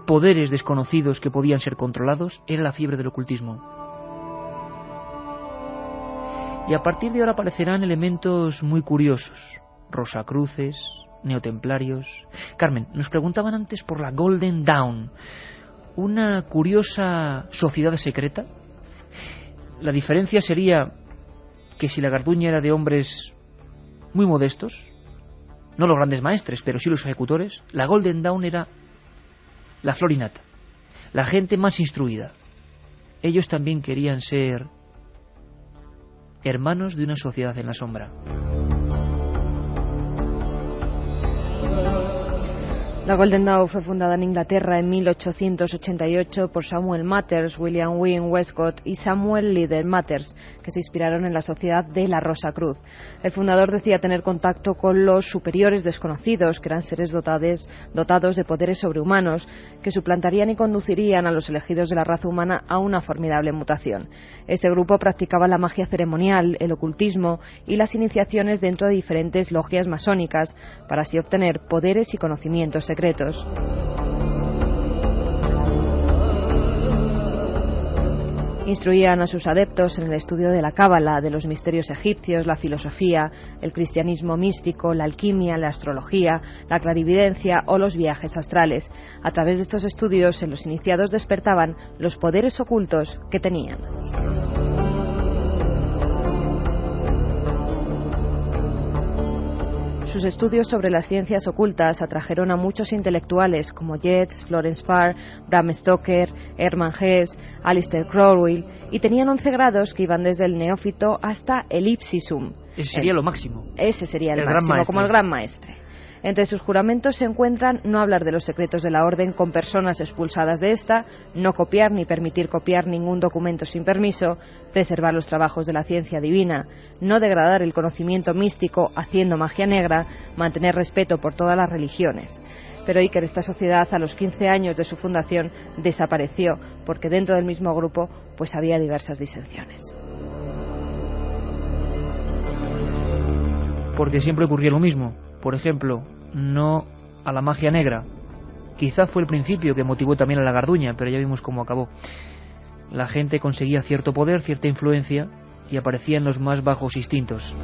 poderes desconocidos que podían ser controlados. Era la fiebre del ocultismo. Y a partir de ahora aparecerán elementos muy curiosos: rosacruces, neotemplarios. Carmen, nos preguntaban antes por la Golden Dawn, una curiosa sociedad secreta. La diferencia sería que si la Garduña era de hombres muy modestos, no los grandes maestres, pero sí los ejecutores, la Golden Dawn era la flor y nata, la gente más instruida. Ellos también querían ser hermanos de una sociedad en la sombra. La Golden Dawn fue fundada en Inglaterra en 1888 por Samuel Mathers, William Wynne Westcott y Samuel Leader Mathers, que se inspiraron en la sociedad de la Rosa Cruz. El fundador decía tener contacto con los superiores desconocidos, que eran seres dotados de poderes sobrehumanos, que suplantarían y conducirían a los elegidos de la raza humana a una formidable mutación. Este grupo practicaba la magia ceremonial, el ocultismo y las iniciaciones dentro de diferentes logias masónicas, para así obtener poderes y conocimientos secretos. Instruían a sus adeptos en el estudio de la cábala, de los misterios egipcios, la filosofía, el cristianismo místico, la alquimia, la astrología, la clarividencia o los viajes astrales. A través de estos estudios, los iniciados despertaban los poderes ocultos que tenían. Sus estudios sobre las ciencias ocultas atrajeron a muchos intelectuales como Yeats, Florence Farr, Bram Stoker, Hermann Hesse, Aleister Crowell, y tenían 11 grados que iban desde el neófito hasta el ipsisum. Ese sería lo máximo. Ese sería el máximo, como el gran maestre. Entre sus juramentos se encuentran no hablar de los secretos de la orden con personas expulsadas de esta, no copiar ni permitir copiar ningún documento sin permiso, preservar los trabajos de la ciencia divina, no degradar el conocimiento místico haciendo magia negra, mantener respeto por todas las religiones. Pero Iker, esta sociedad a los 15 años de su fundación desapareció porque dentro del mismo grupo pues había diversas disensiones. Porque siempre ocurría lo mismo. Por ejemplo, no a la magia negra. Quizá fue el principio que motivó también a la Garduña, pero ya vimos cómo acabó. La gente conseguía cierto poder, cierta influencia, y aparecían los más bajos instintos.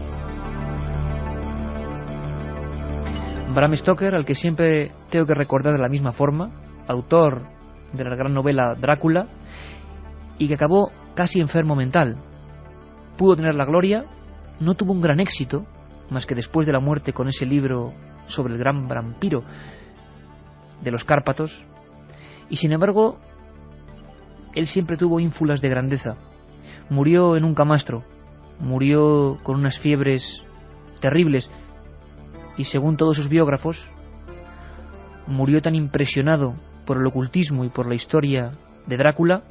Bram Stoker, al que siempre tengo que recordar de la misma forma, autor de la gran novela Drácula, y que acabó casi enfermo mental. Pudo tener la gloria, no tuvo un gran éxito, más que después de la muerte con ese libro sobre el gran vampiro de los Cárpatos, y sin embargo él siempre tuvo ínfulas de grandeza. Murió en un camastro, murió con unas fiebres terribles, y según todos sus biógrafos murió tan impresionado por el ocultismo y por la historia de Drácula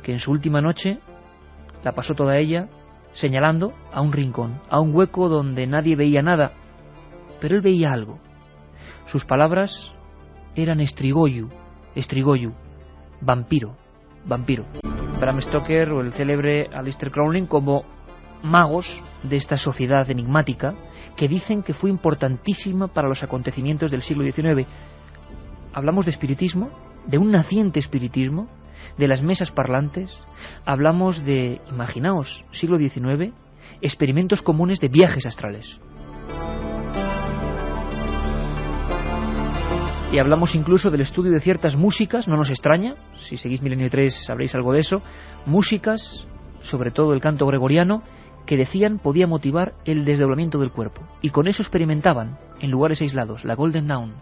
que en su última noche la pasó toda ella señalando a un rincón, a un hueco donde nadie veía nada, pero él veía algo. Sus palabras eran Estrigoyu, vampiro. Bram Stoker o el célebre Aleister Crowley como magos de esta sociedad enigmática que dicen que fue importantísima para los acontecimientos del siglo XIX. Hablamos de espiritismo, de un naciente espiritismo, de las mesas parlantes, hablamos de, imaginaos, siglo XIX, experimentos comunes de viajes astrales. Y hablamos incluso del estudio de ciertas músicas, no nos extraña, si seguís Milenio 3 sabréis algo de eso, músicas, sobre todo el canto gregoriano, que decían podía motivar el desdoblamiento del cuerpo. Y con eso experimentaban, en lugares aislados, la Golden Dawn.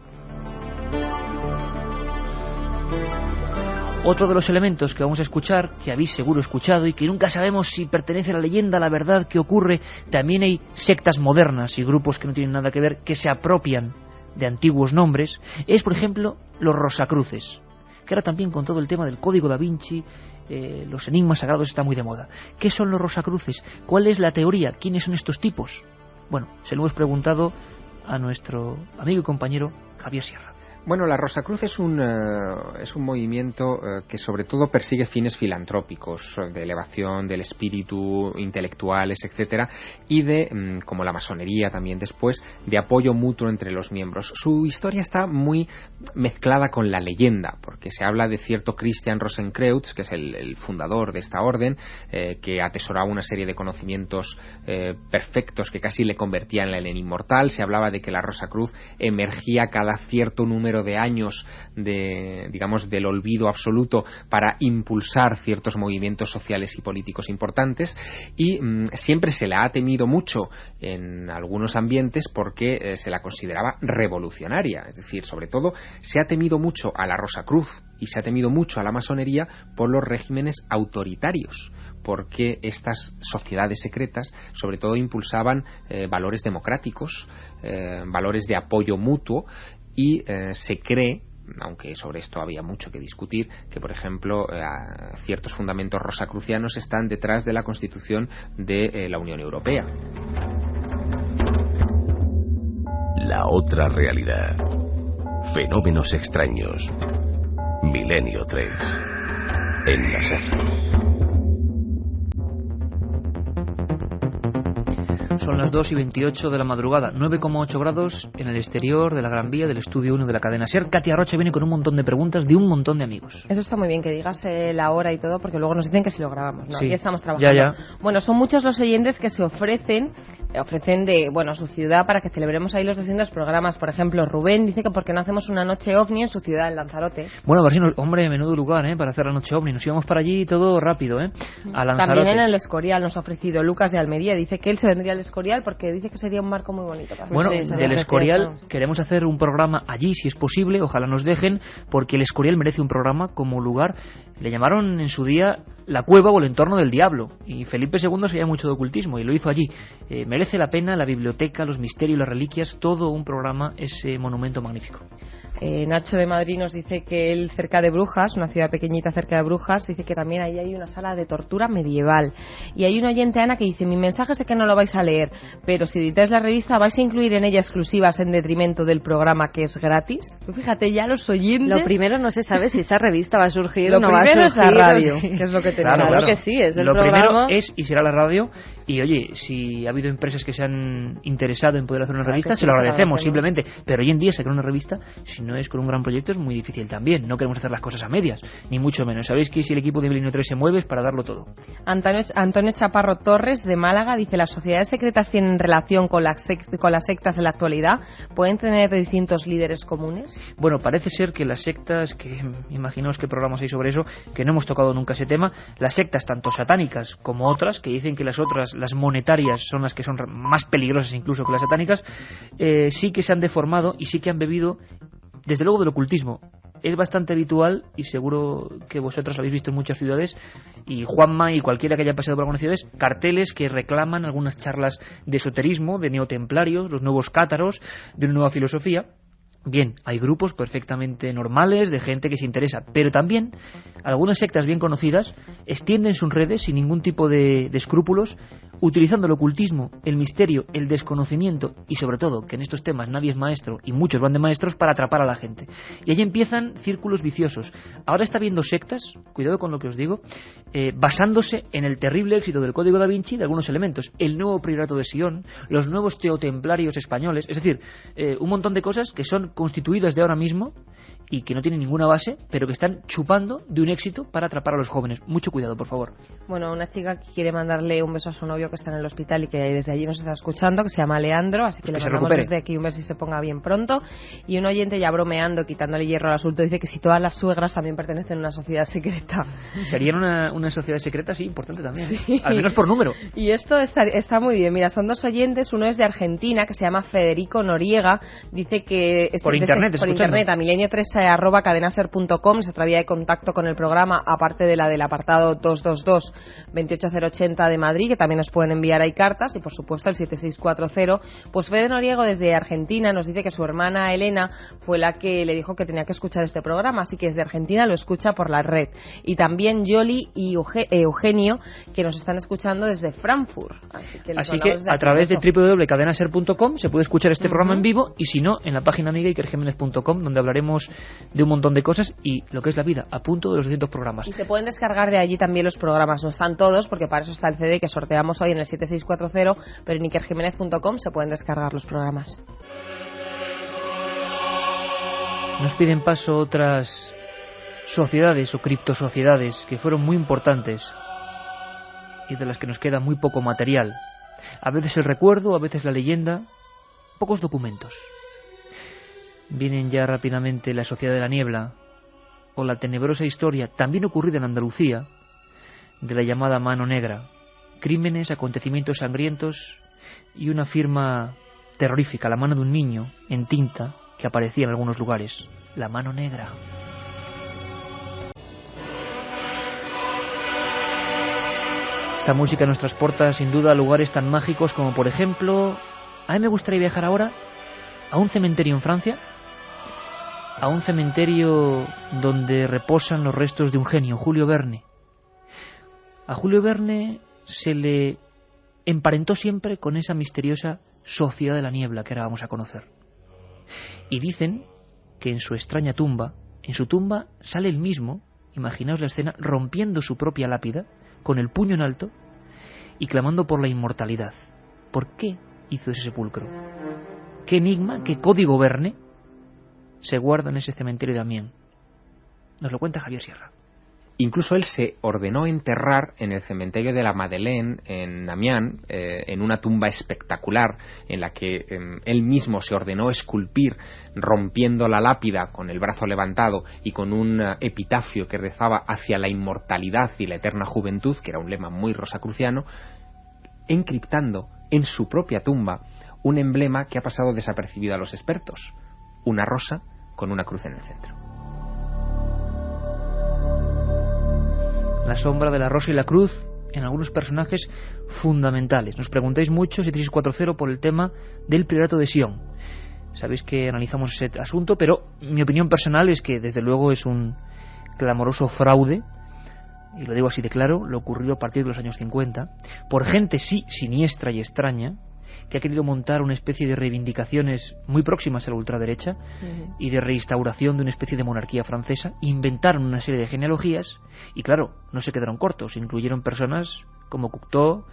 Otro de los elementos que vamos a escuchar, que habéis seguro escuchado y que nunca sabemos si pertenece a la leyenda, a la verdad, qué ocurre, también hay sectas modernas y grupos que no tienen nada que ver, que se apropian de antiguos nombres, es por ejemplo los Rosacruces, que ahora también con todo el tema del Código da Vinci, los enigmas sagrados está muy de moda. ¿Qué son los Rosacruces? ¿Cuál es la teoría? ¿Quiénes son estos tipos? Bueno, se lo hemos preguntado a nuestro amigo y compañero Javier Sierra. Bueno, la Rosacruz es un movimiento que sobre todo persigue fines filantrópicos, de elevación del espíritu, intelectuales, etcétera, y de, como la masonería también después, de apoyo mutuo entre los miembros. Su historia está muy mezclada con la leyenda, porque se habla de cierto Christian Rosenkreutz, que es el fundador de esta orden, que atesoraba una serie de conocimientos perfectos que casi le convertían en inmortal. Se hablaba de que la Rosacruz emergía cada cierto número de años del olvido absoluto para impulsar ciertos movimientos sociales y políticos importantes, y siempre se la ha temido mucho en algunos ambientes porque se la consideraba revolucionaria. Es decir, sobre todo se ha temido mucho a la Rosacruz y se ha temido mucho a la masonería por los regímenes autoritarios, porque estas sociedades secretas sobre todo impulsaban valores democráticos, valores de apoyo mutuo, y se cree, aunque sobre esto había mucho que discutir, que por ejemplo ciertos fundamentos rosacrucianos están detrás de la constitución de la Unión Europea. La otra realidad. Fenómenos extraños. Milenio 3. En la SER. Son las 2:28 de la madrugada, 9,8 grados en el exterior de la Gran Vía del Estudio 1 de la cadena SER. Katia Rocha viene con un montón de preguntas de un montón de amigos. Eso está muy bien, que digas la hora y todo, porque luego nos dicen que si lo grabamos. No, sí, ya estamos trabajando. Ya. Bueno, son muchos los oyentes que se ofrecen de, su ciudad para que celebremos ahí los 200 programas. Por ejemplo, Rubén dice que porque no hacemos una noche ovni en su ciudad, en Lanzarote. Bueno, Barcino, hombre, menudo lugar, para hacer la noche ovni. Nos íbamos para allí todo rápido, a Lanzarote. También en el Escorial nos ha ofrecido Lucas de Almería. Dice que él se vendría al Escorial porque dice que sería un marco muy bonito. Bueno, sí, del Escorial queremos hacer un programa allí, si es posible, ojalá nos dejen, porque el Escorial merece un programa como lugar. Le llamaron en su día la cueva o el entorno del diablo, y Felipe II sabía mucho de ocultismo y lo hizo allí. Merece la pena la biblioteca, los misterios, las reliquias, todo un programa, ese monumento magnífico. Nacho de Madrid nos dice que él, cerca de Brujas, una ciudad pequeñita cerca de Brujas, dice que también ahí hay una sala de tortura medieval. Y hay un oyente, Ana, que dice: mi mensaje sé que no lo vais a leer, pero si editáis la revista vais a incluir en ella exclusivas en detrimento del programa, que es gratis. Tú fíjate, ya los oyentes... Lo primero, no se sabe si esa revista va a surgir o no va a surgir. Lo primero es la radio, que es lo que tenemos. Claro. Que sí, es el lo programa. Primero es y será la radio. Y oye, si ha habido empresas que se han interesado en poder hacer una revista, se lo agradecemos simplemente. Pero hoy en día sacar una revista, si no es con un gran proyecto, es muy difícil también. No queremos hacer las cosas a medias, ni mucho menos. Sabéis que si el equipo de Milenio 3 se mueve es para darlo todo. Antonio Chaparro Torres, de Málaga, dice: ¿las sociedades secretas tienen relación con las sectas en la actualidad? ¿Pueden tener distintos líderes comunes? Bueno, parece ser que las sectas, que imaginaos qué programas hay sobre eso, que no hemos tocado nunca ese tema, las sectas tanto satánicas como otras, que dicen que las otras, las monetarias, son las que son más peligrosas incluso que las satánicas, sí que se han deformado y sí que han bebido, desde luego, del ocultismo. Es bastante habitual, y seguro que vosotros lo habéis visto en muchas ciudades, y Juanma y cualquiera que haya pasado por algunas ciudades, carteles que reclaman algunas charlas de esoterismo, de neotemplarios, los nuevos cátaros, de una nueva filosofía. Bien, hay grupos perfectamente normales de gente que se interesa, pero también algunas sectas bien conocidas extienden sus redes sin ningún tipo de escrúpulos, utilizando el ocultismo, el misterio, el desconocimiento y sobre todo, que en estos temas nadie es maestro y muchos van de maestros, para atrapar a la gente. Y ahí empiezan círculos viciosos. Ahora está habiendo sectas, cuidado con lo que os digo, basándose en el terrible éxito del Código da Vinci de algunos elementos, el nuevo Priorato de Sion, los nuevos teotemplarios españoles, es decir, un montón de cosas que son constituidas de ahora mismo y que no tienen ninguna base, pero que están chupando de un éxito para atrapar a los jóvenes. Mucho cuidado, por favor. Bueno, una chica que quiere mandarle un beso a su novio que está en el hospital y que desde allí nos está escuchando, que se llama Leandro, así que le mandamos desde aquí un beso y se ponga bien pronto. Y un oyente, ya bromeando, quitándole hierro al asunto, dice que si todas las suegras también pertenecen a una sociedad secreta. Serían una sociedad secreta, sí, importante también. Sí. Al menos por número. Y esto está muy bien. Mira, son dos oyentes, uno es de Argentina, que se llama Federico Noriega, dice que... Por internet, a milenio3@cadenaser.com es otra vía de contacto con el programa, aparte de la del apartado 222-28080 de Madrid, que también nos pueden enviar ahí cartas, y por supuesto el 7640. Pues Fede Noriego, desde Argentina, nos dice que su hermana Elena fue la que le dijo que tenía que escuchar este programa, así que desde Argentina lo escucha por la red. Y también Yoli y Eugenio, que nos están escuchando desde Frankfurt. Así que a través de www.cadenaser.com se puede escuchar este programa en vivo, y si no, en la página amiga ikerjimenez.com, donde hablaremos de un montón de cosas y lo que es la vida, a punto de los 200 programas. Y se pueden descargar de allí también los programas, no están todos, porque para eso está el CD que sorteamos hoy en el 7640, pero en ikerjimenez.com se pueden descargar los programas. Nos piden paso otras sociedades o criptosociedades que fueron muy importantes y de las que nos queda muy poco material. A veces el recuerdo, a veces la leyenda, pocos documentos. Vienen ya rápidamente la Sociedad de la Niebla o la tenebrosa historia, también ocurrida en Andalucía, de la llamada Mano Negra. Crímenes, acontecimientos sangrientos y una firma terrorífica, la mano de un niño en tinta que aparecía en algunos lugares. La Mano Negra. Esta música nos transporta sin duda a lugares tan mágicos como, por ejemplo, a mí me gustaría viajar ahora a un cementerio en Francia, a un cementerio donde reposan los restos de un genio, Julio Verne. A Julio Verne se le emparentó siempre con esa misteriosa Sociedad de la Niebla que ahora vamos a conocer. Y dicen que en su extraña tumba, en su tumba sale él mismo, imaginaos la escena, rompiendo su propia lápida, con el puño en alto y clamando por la inmortalidad. ¿Por qué hizo ese sepulcro? ¿Qué enigma, qué código Verne se guarda en ese cementerio de Amiens? Nos lo cuenta Javier Sierra. Incluso él se ordenó enterrar en el cementerio de la Madeleine, en Amiens, en una tumba espectacular en la que él mismo se ordenó esculpir, rompiendo la lápida con el brazo levantado y con un epitafio que rezaba hacia la inmortalidad y la eterna juventud, que era un lema muy rosacruciano, encriptando en su propia tumba un emblema que ha pasado desapercibido a los expertos: una rosa con una cruz en el centro. La sombra de la rosa y la cruz en algunos personajes fundamentales. Nos preguntáis mucho, 7640, por el tema del Priorato de Sion. Sabéis que analizamos ese asunto, pero mi opinión personal es que desde luego es un clamoroso fraude, y lo digo así de claro, lo ocurrido a partir de los años 50, por gente sí siniestra y extraña, que ha querido montar una especie de reivindicaciones muy próximas a la ultraderecha y de reinstauración de una especie de monarquía francesa. Inventaron una serie de genealogías y, claro, no se quedaron cortos. Incluyeron personas como Cocteau,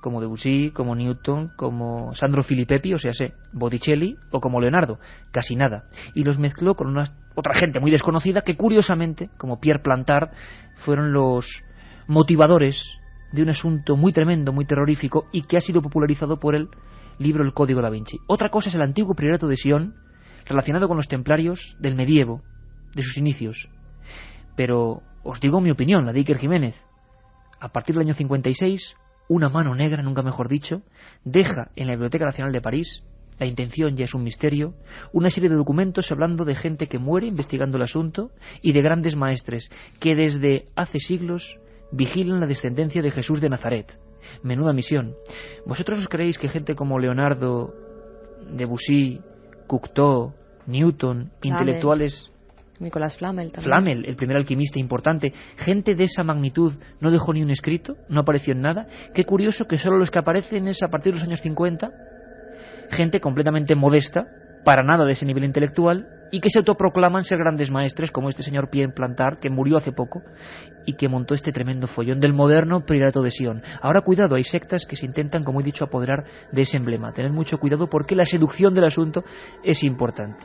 como Debussy, como Newton, como Sandro Filippetti, o sea, Botticelli, o como Leonardo. Casi nada. Y los mezcló con otra gente muy desconocida que, curiosamente, como Pierre Plantard, fueron los motivadores de un asunto muy tremendo, muy terrorífico, y que ha sido popularizado por el libro El Código da Vinci. Otra cosa es el antiguo Priorato de Sion, relacionado con los templarios del medievo, de sus inicios. Pero os digo mi opinión, la de Iker Jiménez. A partir del año 56, una mano negra, nunca mejor dicho, deja en la Biblioteca Nacional de París, la intención ya es un misterio, una serie de documentos hablando de gente que muere investigando el asunto y de grandes maestres que desde hace siglos vigilan la descendencia de Jesús de Nazaret. Menuda misión. ¿Vosotros os creéis que gente como Leonardo, Debussy, Cocteau, Newton, intelectuales... Nicolás Flamel también. Flamel, el primer alquimista importante, gente de esa magnitud no dejó ni un escrito, no apareció en nada? Qué curioso que solo los que aparecen es a partir de los años 50, gente completamente modesta, para nada de ese nivel intelectual, y que se autoproclaman ser grandes maestres, como este señor Pierre Plantard, que murió hace poco y que montó este tremendo follón del moderno Priorato de Sion. Ahora cuidado, hay sectas que se intentan, como he dicho, apoderar de ese emblema. Tened mucho cuidado porque la seducción del asunto es importante.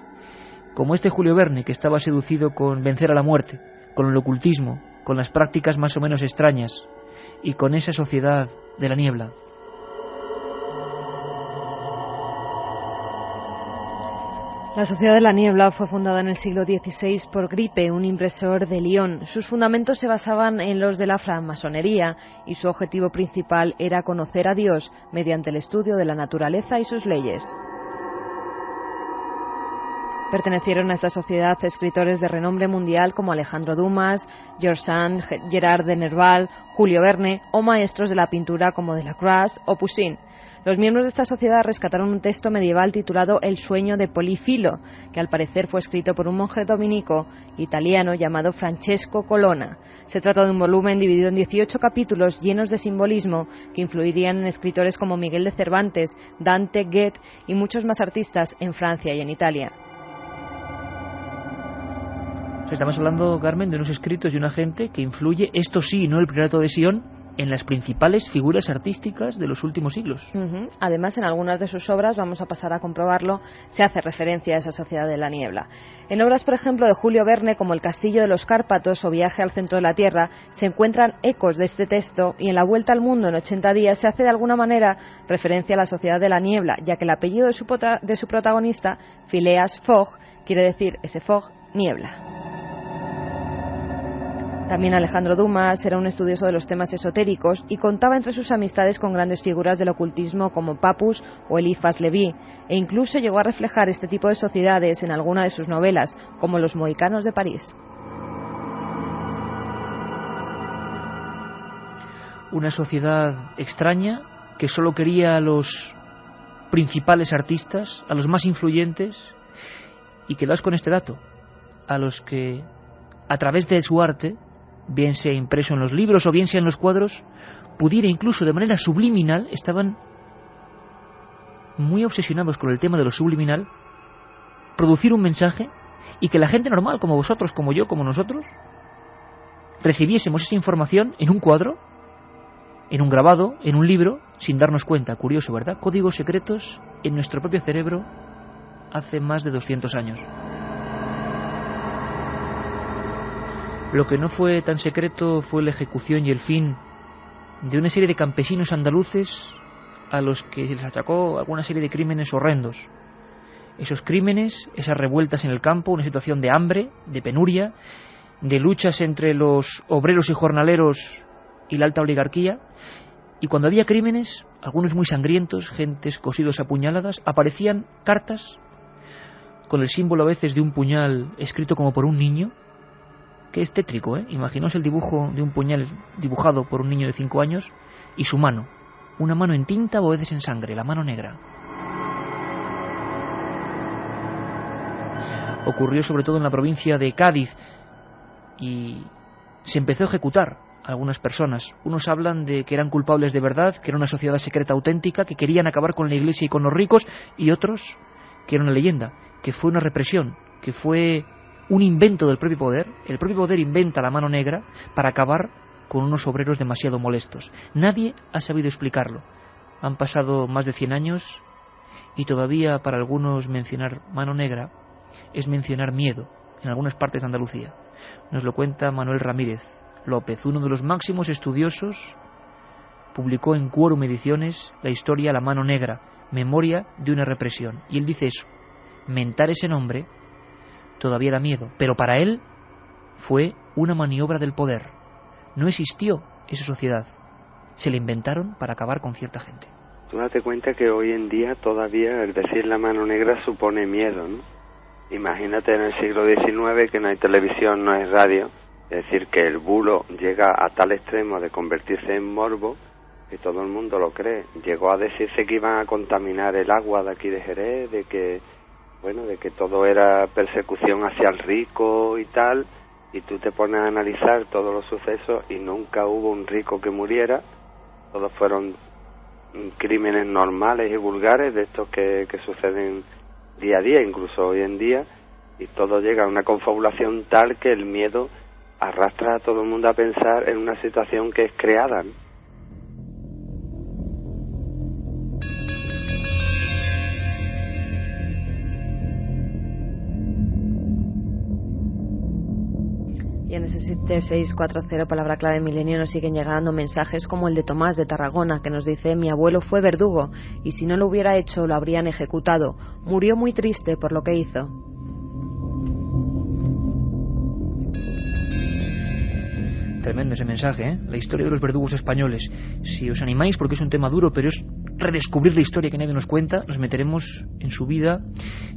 Como este Julio Verne, que estaba seducido con vencer a la muerte, con el ocultismo, con las prácticas más o menos extrañas y con esa sociedad de la niebla. La Sociedad de la Niebla fue fundada en el siglo XVI por Gripe, un impresor de Lyon. Sus fundamentos se basaban en los de la francmasonería y su objetivo principal era conocer a Dios mediante el estudio de la naturaleza y sus leyes. Pertenecieron a esta sociedad escritores de renombre mundial como Alejandro Dumas, George Sand, Gerard de Nerval, Julio Verne o maestros de la pintura como Delacroix o Poussin. Los miembros de esta sociedad rescataron un texto medieval titulado El sueño de Polifilo, que al parecer fue escrito por un monje dominico italiano llamado Francesco Colonna. Se trata de un volumen dividido en 18 capítulos llenos de simbolismo que influirían en escritores como Miguel de Cervantes, Dante, Goethe y muchos más artistas en Francia y en Italia. Estamos hablando, Carmen, de unos escritos de una gente que influye, esto sí, no el Priorato de Sion, en las principales figuras artísticas de los últimos siglos. Además, en algunas de sus obras, vamos a pasar a comprobarlo, se hace referencia a esa sociedad de la niebla. En obras, por ejemplo, de Julio Verne, como El castillo de los Cárpatos o Viaje al centro de la Tierra, se encuentran ecos de este texto y en La vuelta al mundo en 80 días se hace de alguna manera referencia a la sociedad de la niebla, ya que el apellido de su protagonista, Phileas Fogg, quiere decir ese Fogg, niebla. También Alejandro Dumas era un estudioso de los temas esotéricos y contaba entre sus amistades con grandes figuras del ocultismo como Papus o Eliphas Leví, e incluso llegó a reflejar este tipo de sociedades en alguna de sus novelas, como Los Mohicanos de París. Una sociedad extraña que solo quería a los principales artistas, a los más influyentes, y quedaos con este dato, a los que a través de su arte, bien sea impreso en los libros o bien sea en los cuadros, pudiera incluso de manera subliminal, estaban muy obsesionados con el tema de lo subliminal, producir un mensaje y que la gente normal, como vosotros, como yo, como nosotros, recibiésemos esa información en un cuadro, en un grabado, en un libro, sin darnos cuenta. Curioso, ¿verdad? Códigos secretos en nuestro propio cerebro hace más de 200 años. Lo que no fue tan secreto fue la ejecución y el fin de una serie de campesinos andaluces a los que se les achacó alguna serie de crímenes horrendos. Esos crímenes, esas revueltas en el campo, una situación de hambre, de penuria, de luchas entre los obreros y jornaleros y la alta oligarquía. Y cuando había crímenes, algunos muy sangrientos, gentes cosidos a puñaladas, aparecían cartas con el símbolo a veces de un puñal escrito como por un niño, que es tétrico, ¿eh? Imaginaos el dibujo de un puñal dibujado por un niño de 5 años y su mano, una mano en tinta o a veces en sangre, la mano negra. Ocurrió sobre todo en la provincia de Cádiz y se empezó a ejecutar a algunas personas. Unos hablan de que eran culpables de verdad, que era una sociedad secreta auténtica, que querían acabar con la iglesia y con los ricos, y otros que era una leyenda, que fue una represión, que fue un invento del propio poder. El propio poder inventa la mano negra para acabar con unos obreros demasiado molestos. Nadie ha sabido explicarlo. Han pasado más de 100 años y todavía para algunos mencionar mano negra es mencionar miedo en algunas partes de Andalucía. Nos lo cuenta Manuel Ramírez López, uno de los máximos estudiosos. Publicó en Quórum Ediciones la historia La mano negra, memoria de una represión. Y él dice eso, mentar ese nombre todavía da miedo, pero para él fue una maniobra del poder. No existió esa sociedad, se la inventaron para acabar con cierta gente. Tú date cuenta que hoy en día todavía el decir la mano negra supone miedo, ¿no? Imagínate en el siglo XIX que no hay televisión, no hay radio, es decir, que el bulo llega a tal extremo de convertirse en morbo que todo el mundo lo cree. Llegó a decirse que iban a contaminar el agua de aquí de Jerez, de que todo era persecución hacia el rico y tal, y tú te pones a analizar todos los sucesos y nunca hubo un rico que muriera, todos fueron crímenes normales y vulgares de estos que suceden día a día, incluso hoy en día, y todo llega a una confabulación tal que el miedo arrastra a todo el mundo a pensar en una situación que es creada, ¿no? Y en ese 7640 palabra clave milenio nos siguen llegando mensajes como el de Tomás de Tarragona, que nos dice: mi abuelo fue verdugo y si no lo hubiera hecho lo habrían ejecutado. Murió muy triste por lo que hizo. Tremendo ese mensaje, ¿eh? La historia de los verdugos españoles. Si os animáis, porque es un tema duro, pero es redescubrir la historia que nadie nos cuenta, nos meteremos en su vida,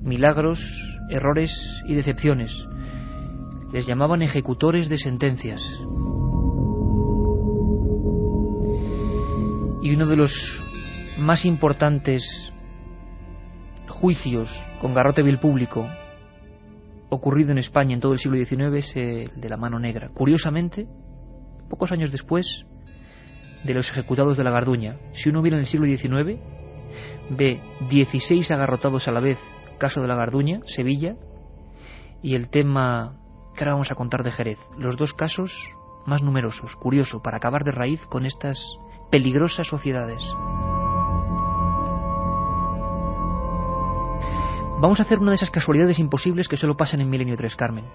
milagros, errores y decepciones. Les llamaban ejecutores de sentencias. Y uno de los más importantes juicios con garrote vil público ocurrido en España en todo el siglo XIX es el de la mano negra. Curiosamente, pocos años después de los ejecutados de la Garduña. Si uno mira en el siglo XIX, ve 16 agarrotados a la vez, caso de la Garduña, Sevilla, y el tema que ahora vamos a contar de Jerez. Los dos casos más numerosos. Curioso, para acabar de raíz con estas peligrosas sociedades. Vamos a hacer una de esas casualidades imposibles que solo pasan en Milenio 3, Carmen.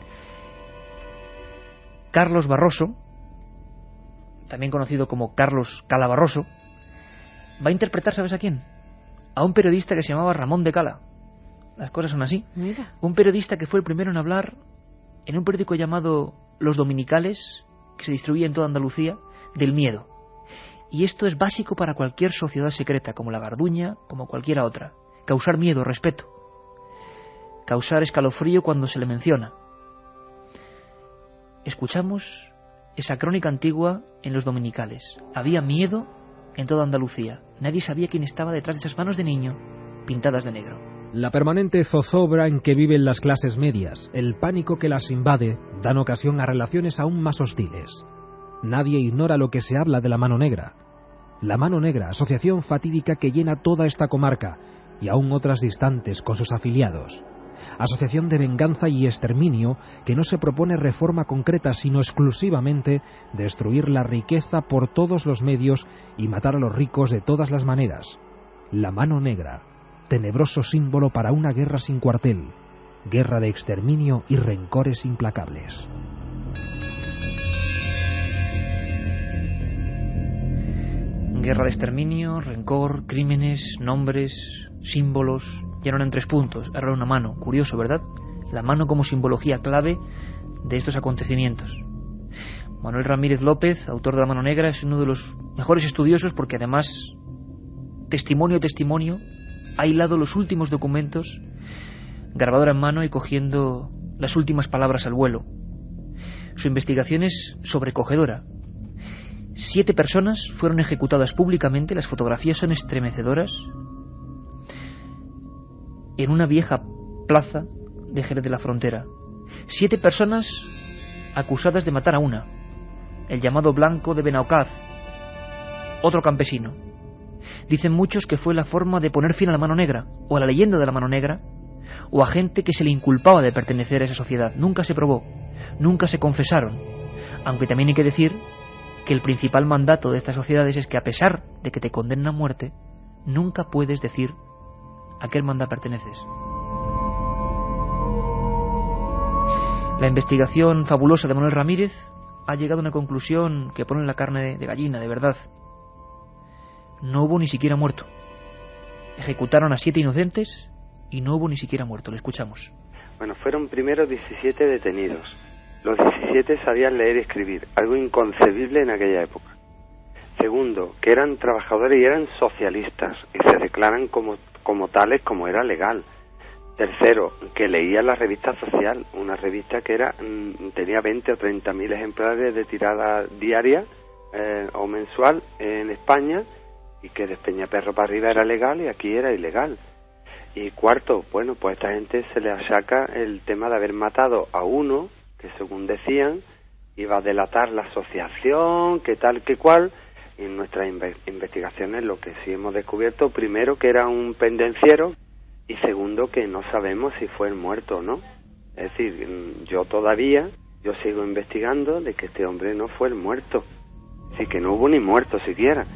Carlos Barroso, también conocido como Carlos Calabarroso, va a interpretar, ¿sabes a quién? A un periodista que se llamaba Ramón de Cala. Las cosas son así. Mira. Un periodista que fue el primero en hablar en un periódico llamado Los Dominicales, que se distribuía en toda Andalucía, del miedo. Y esto es básico para cualquier sociedad secreta, como la Garduña, como cualquiera otra. Causar miedo, respeto. Causar escalofrío cuando se le menciona. Escuchamos esa crónica antigua en Los Dominicales. Había miedo en toda Andalucía. Nadie sabía quién estaba detrás de esas manos de niño, pintadas de negro. La permanente zozobra en que viven las clases medias, el pánico que las invade, dan ocasión a relaciones aún más hostiles. Nadie ignora lo que se habla de la Mano Negra. La Mano Negra, asociación fatídica que llena toda esta comarca y aún otras distantes con sus afiliados. asociación de venganza y exterminio que no se propone reforma concreta, sino exclusivamente destruir la riqueza por todos los medios y matar a los ricos de todas las maneras. La mano negra, tenebroso símbolo para una guerra sin cuartel, guerra de exterminio y rencores implacables. Guerra de exterminio, rencor, crímenes, nombres, símbolos. Ya no eran 3 puntos, era una mano. Curioso, ¿verdad? La mano como simbología clave de estos acontecimientos. Manuel Ramírez López, autor de La mano negra, es uno de los mejores estudiosos porque además, testimonio a testimonio, ha hilado los últimos documentos, grabadora en mano y cogiendo las últimas palabras al vuelo. Su investigación es sobrecogedora. 7 personas fueron ejecutadas públicamente, las fotografías son estremecedoras, en una vieja plaza de Jerez de la Frontera. 7 personas acusadas de matar a una, el llamado Blanco de Benaocaz, otro campesino. Dicen muchos que fue la forma de poner fin a la mano negra, o a la leyenda de la mano negra, o a gente que se le inculpaba de pertenecer a esa sociedad. Nunca se probó, nunca se confesaron, aunque también hay que decir que el principal mandato de estas sociedades es que a pesar de que te condenen a muerte, nunca puedes decir a qué hermandad perteneces. La investigación fabulosa de Manuel Ramírez ha llegado a una conclusión que pone la carne de gallina, de verdad. No hubo ni siquiera muerto. Ejecutaron a 7 inocentes y no hubo ni siquiera muerto. Lo escuchamos. Bueno, fueron primero 17 detenidos. Los 17 sabían leer y escribir, algo inconcebible en aquella época. Segundo, que eran trabajadores y eran socialistas y se declaran como tales, como era legal. Tercero, que leían la revista Social, una revista que tenía 20 o 30.000 ejemplares de tirada diaria o mensual en España, y que de Peñaperro para arriba era legal y aquí era ilegal. Y cuarto, bueno, pues a esta gente se le achaca el tema de haber matado a uno que, según decían, iba a delatar la asociación, que tal, que cual. Y en nuestras investigaciones lo que sí hemos descubierto, primero, que era un pendenciero, y segundo, que no sabemos si fue el muerto o no. Es decir, yo sigo investigando de que este hombre no fue el muerto. Así que no hubo ni muerto siquiera.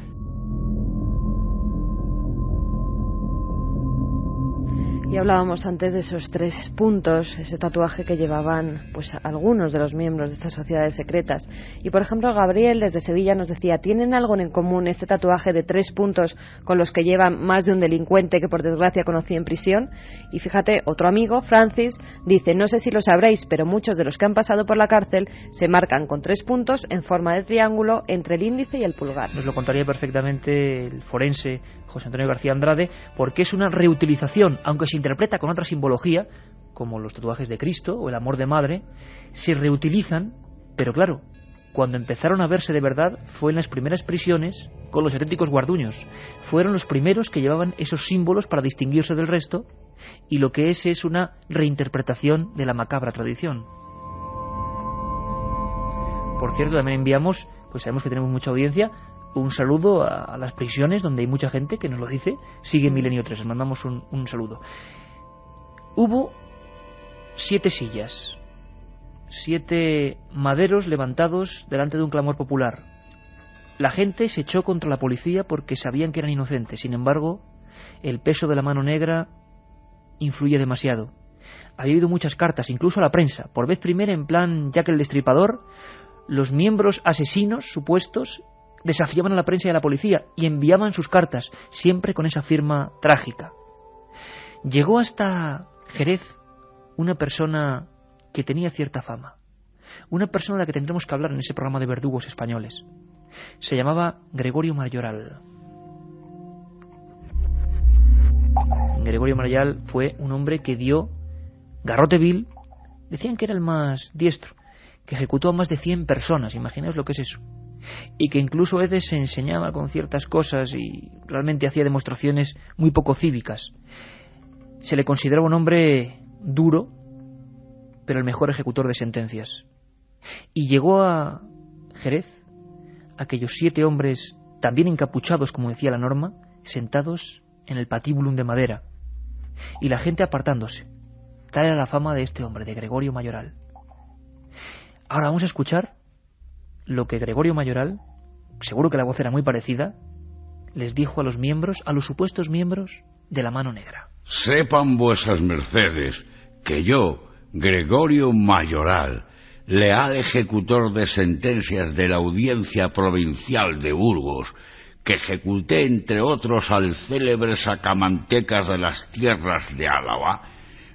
Y hablábamos antes de esos 3 puntos, ese tatuaje que llevaban pues algunos de los miembros de estas sociedades secretas. Y por ejemplo, Gabriel desde Sevilla nos decía, ¿tienen algo en común este tatuaje de 3 puntos con los que llevan más de un delincuente que por desgracia conocí en prisión? Y fíjate, otro amigo, Francis, dice, no sé si lo sabréis, pero muchos de los que han pasado por la cárcel se marcan con 3 puntos en forma de triángulo entre el índice y el pulgar. Nos lo contaría perfectamente el forense José Antonio García Andrade, porque es una reutilización, aunque se interpreta con otra simbología, como los tatuajes de Cristo o el amor de madre, se reutilizan, pero claro, cuando empezaron a verse de verdad fue en las primeras prisiones con los auténticos guarduños. Fueron los primeros que llevaban esos símbolos para distinguirse del resto, y lo que es una reinterpretación de la macabra tradición. Por cierto, también enviamos, pues sabemos que tenemos mucha audiencia, un saludo a las prisiones donde hay mucha gente que nos lo dice. Sigue Milenio 3, les mandamos un saludo. Hubo 7 sillas, 7 maderos levantados delante de un clamor popular. La gente se echó contra la policía porque sabían que eran inocentes. Sin embargo, el peso de la mano negra influye demasiado. Había habido muchas cartas, incluso a la prensa. Por vez primera, en plan Jack el Destripador, los miembros asesinos supuestos desafiaban a la prensa y a la policía y enviaban sus cartas, siempre con esa firma trágica. Llegó hasta Jerez una persona que tenía cierta fama, una persona de la que tendremos que hablar en ese programa de verdugos españoles. Se llamaba Gregorio Mayoral. Gregorio Mayoral fue un hombre que dio garrote vil, decían que era el más diestro, que ejecutó a más de 100 personas, imaginaos lo que es eso. Y que incluso a veces se enseñaba con ciertas cosas y realmente hacía demostraciones muy poco cívicas. Se le consideraba un hombre duro, pero el mejor ejecutor de sentencias. Y llegó a Jerez aquellos 7 hombres, también encapuchados, como decía la norma, sentados en el patíbulum de madera, y la gente apartándose. Tal era la fama de este hombre, de Gregorio Mayoral. Ahora vamos a escuchar lo que Gregorio Mayoral, seguro que la voz era muy parecida, les dijo a los miembros, a los supuestos miembros de la Mano Negra. Sepan vuesas mercedes que yo, Gregorio Mayoral, leal ejecutor de sentencias de la Audiencia Provincial de Burgos, que ejecuté entre otros al célebre sacamantecas de las tierras de Álava,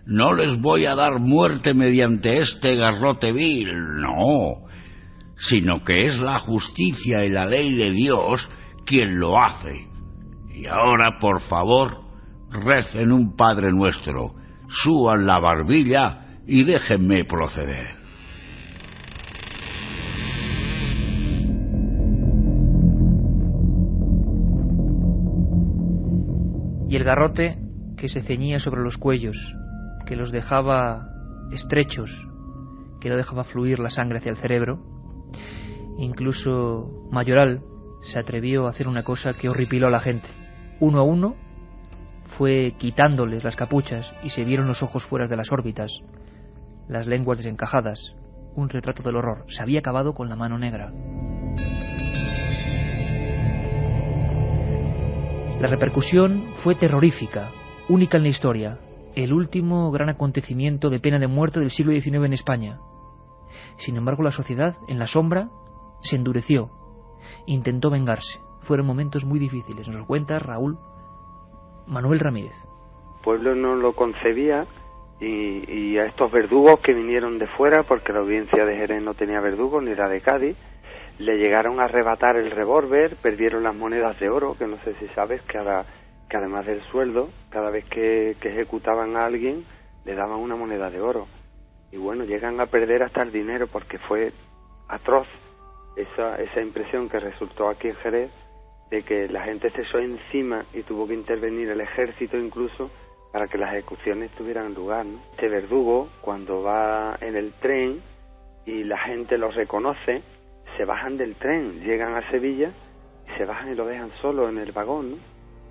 no les voy a dar muerte mediante este garrote vil, no, sino que es la justicia y la ley de Dios quien lo hace. Y ahora, por favor, recen un Padre Nuestro, suban la barbilla y déjenme proceder. Y el garrote que se ceñía sobre los cuellos, que los dejaba estrechos, que no dejaba fluir la sangre hacia el cerebro. Incluso Mayoral se atrevió a hacer una cosa que horripiló a la gente. Uno a uno fue quitándoles las capuchas y se vieron los ojos fuera de las órbitas, las lenguas desencajadas, un retrato del horror. Se había acabado con la Mano Negra. La repercusión fue terrorífica, única en la historia, el último gran acontecimiento de pena de muerte del siglo XIX en España. Sin embargo, la sociedad, en la sombra, se endureció, intentó vengarse. Fueron momentos muy difíciles, nos lo cuenta Manuel Ramírez. El pueblo no lo concebía y a estos verdugos que vinieron de fuera, porque la audiencia de Jerez no tenía verdugos, ni la de Cádiz, le llegaron a arrebatar el revólver, perdieron las monedas de oro, que no sé si sabes que además del sueldo, cada vez que ejecutaban a alguien, le daban una moneda de oro. Y bueno, llegan a perder hasta el dinero, porque fue atroz esa impresión que resultó aquí en Jerez, de que la gente se echó encima y tuvo que intervenir el ejército incluso para que las ejecuciones tuvieran lugar, ¿no? Este verdugo, cuando va en el tren y la gente lo reconoce, se bajan del tren, llegan a Sevilla y se bajan y lo dejan solo en el vagón, ¿no?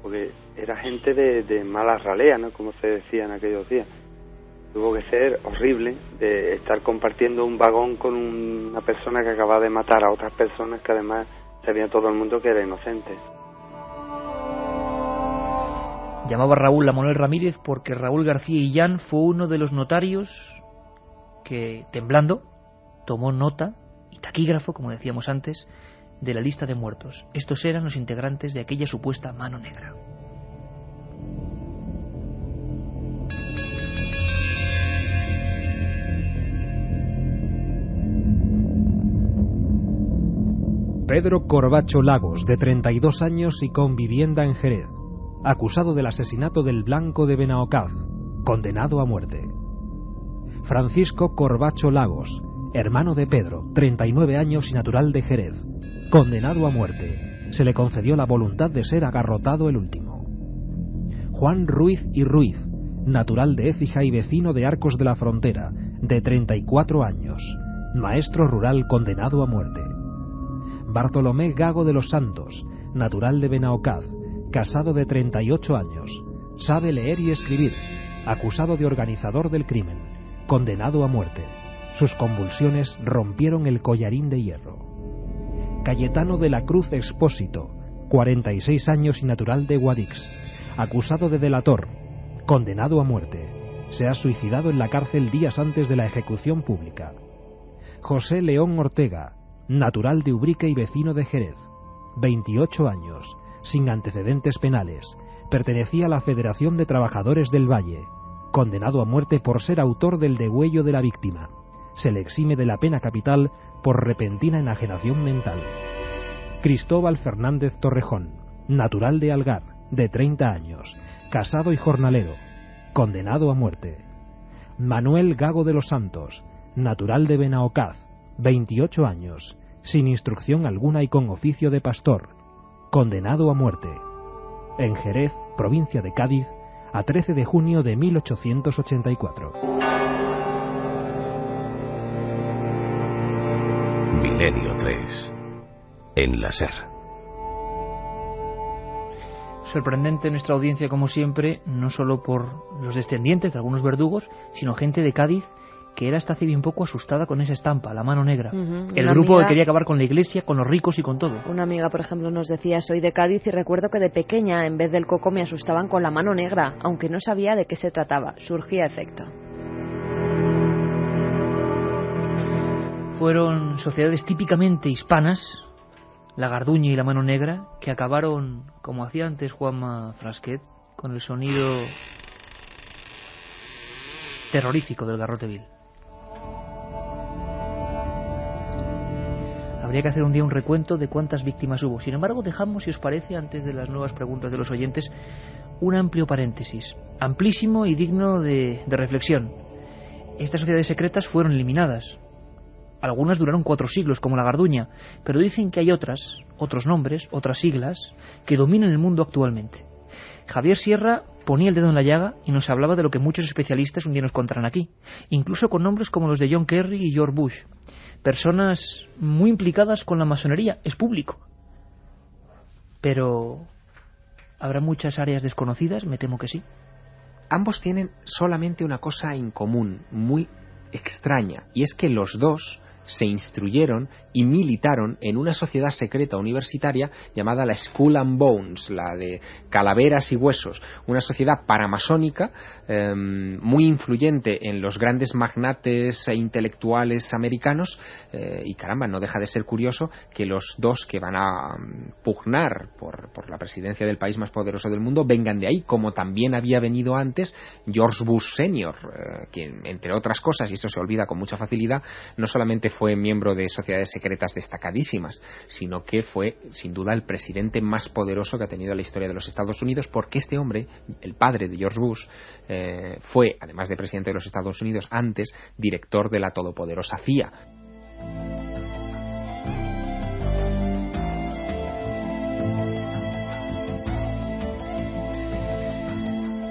Porque era gente de mala ralea, ¿no? Como se decía en aquellos días. Tuvo que ser horrible de estar compartiendo un vagón con una persona que acababa de matar a otras personas que además sabía todo el mundo que era inocente. Llamaba Raúl a Manuel Ramírez porque Raúl García Illán fue uno de los notarios que, temblando, tomó nota y taquígrafo, como decíamos antes, de la lista de muertos. Estos eran los integrantes de aquella supuesta Mano Negra. Pedro Corbacho Lagos, de 32 años y con vivienda en Jerez, acusado del asesinato del Blanco de Benaocaz, condenado a muerte. Francisco Corbacho Lagos, hermano de Pedro, 39 años y natural de Jerez, condenado a muerte. Se le concedió la voluntad de ser agarrotado el último. Juan Ruiz y Ruiz, natural de Écija y vecino de Arcos de la Frontera, de 34 años, maestro rural condenado a muerte. Bartolomé Gago de los Santos, natural de Benaocaz, casado de 38 años, sabe leer y escribir, acusado de organizador del crimen, condenado a muerte. Sus convulsiones rompieron el collarín de hierro. Cayetano de la Cruz Expósito, 46 años y natural de Guadix, acusado de delator, condenado a muerte. Se ha suicidado en la cárcel días antes de la ejecución pública. José León Ortega, natural de Ubrique y vecino de Jerez, 28 años, sin antecedentes penales, pertenecía a la Federación de Trabajadores del Valle, condenado a muerte por ser autor del degüello de la víctima. Se le exime de la pena capital por repentina enajenación mental. Cristóbal Fernández Torrejón, natural de Algar, de 30 años, casado y jornalero, condenado a muerte. Manuel Gago de los Santos, natural de Benaocaz, 28 años, sin instrucción alguna y con oficio de pastor, condenado a muerte. En Jerez, provincia de Cádiz, a 13 de junio de 1884. Milenio 3, en la SER. Sorprendente nuestra audiencia, como siempre, no solo por los descendientes de algunos verdugos, sino gente de Cádiz que era hasta hace bien poco asustada con esa estampa, la mano negra. El grupo que quería acabar con la iglesia, con los ricos y con todo. Una amiga, por ejemplo, nos decía: soy de Cádiz y recuerdo que de pequeña, en vez del coco, me asustaban con la mano negra, aunque no sabía de qué se trataba. Surgía efecto. Fueron sociedades típicamente hispanas, la Garduña y la mano negra, que acabaron, como hacía antes Juanma Frasquet, con el sonido terrorífico del garrote vil. Habría que hacer un día un recuento de cuántas víctimas hubo. Sin embargo, dejamos, si os parece, antes de las nuevas preguntas de los oyentes, un amplio paréntesis, amplísimo y digno de reflexión. Estas sociedades secretas fueron eliminadas. Algunas duraron 4 siglos, como la Garduña, pero dicen que hay otros nombres, otras siglas, que dominan el mundo actualmente. Javier Sierra ponía el dedo en la llaga y nos hablaba de lo que muchos especialistas un día nos contarán aquí, incluso con nombres como los de John Kerry y George Bush. Personas muy implicadas con la masonería, es público. Pero ¿habrá muchas áreas desconocidas? Me temo que sí. Ambos tienen solamente una cosa en común, muy extraña, y es que los dos se instruyeron y militaron en una sociedad secreta universitaria llamada la Skull and Bones, la de calaveras y huesos, una sociedad paramasónica muy influyente en los grandes magnates e intelectuales americanos, y caramba, no deja de ser curioso que los dos que van a pugnar por la presidencia del país más poderoso del mundo vengan de ahí, como también había venido antes George Bush Senior, quien, entre otras cosas, y esto se olvida con mucha facilidad, no solamente fue miembro de sociedades secretas destacadísimas, sino que fue, sin duda, el presidente más poderoso que ha tenido la historia de los Estados Unidos, porque este hombre, el padre de George Bush, fue, además de presidente de los Estados Unidos, antes director de la todopoderosa CIA.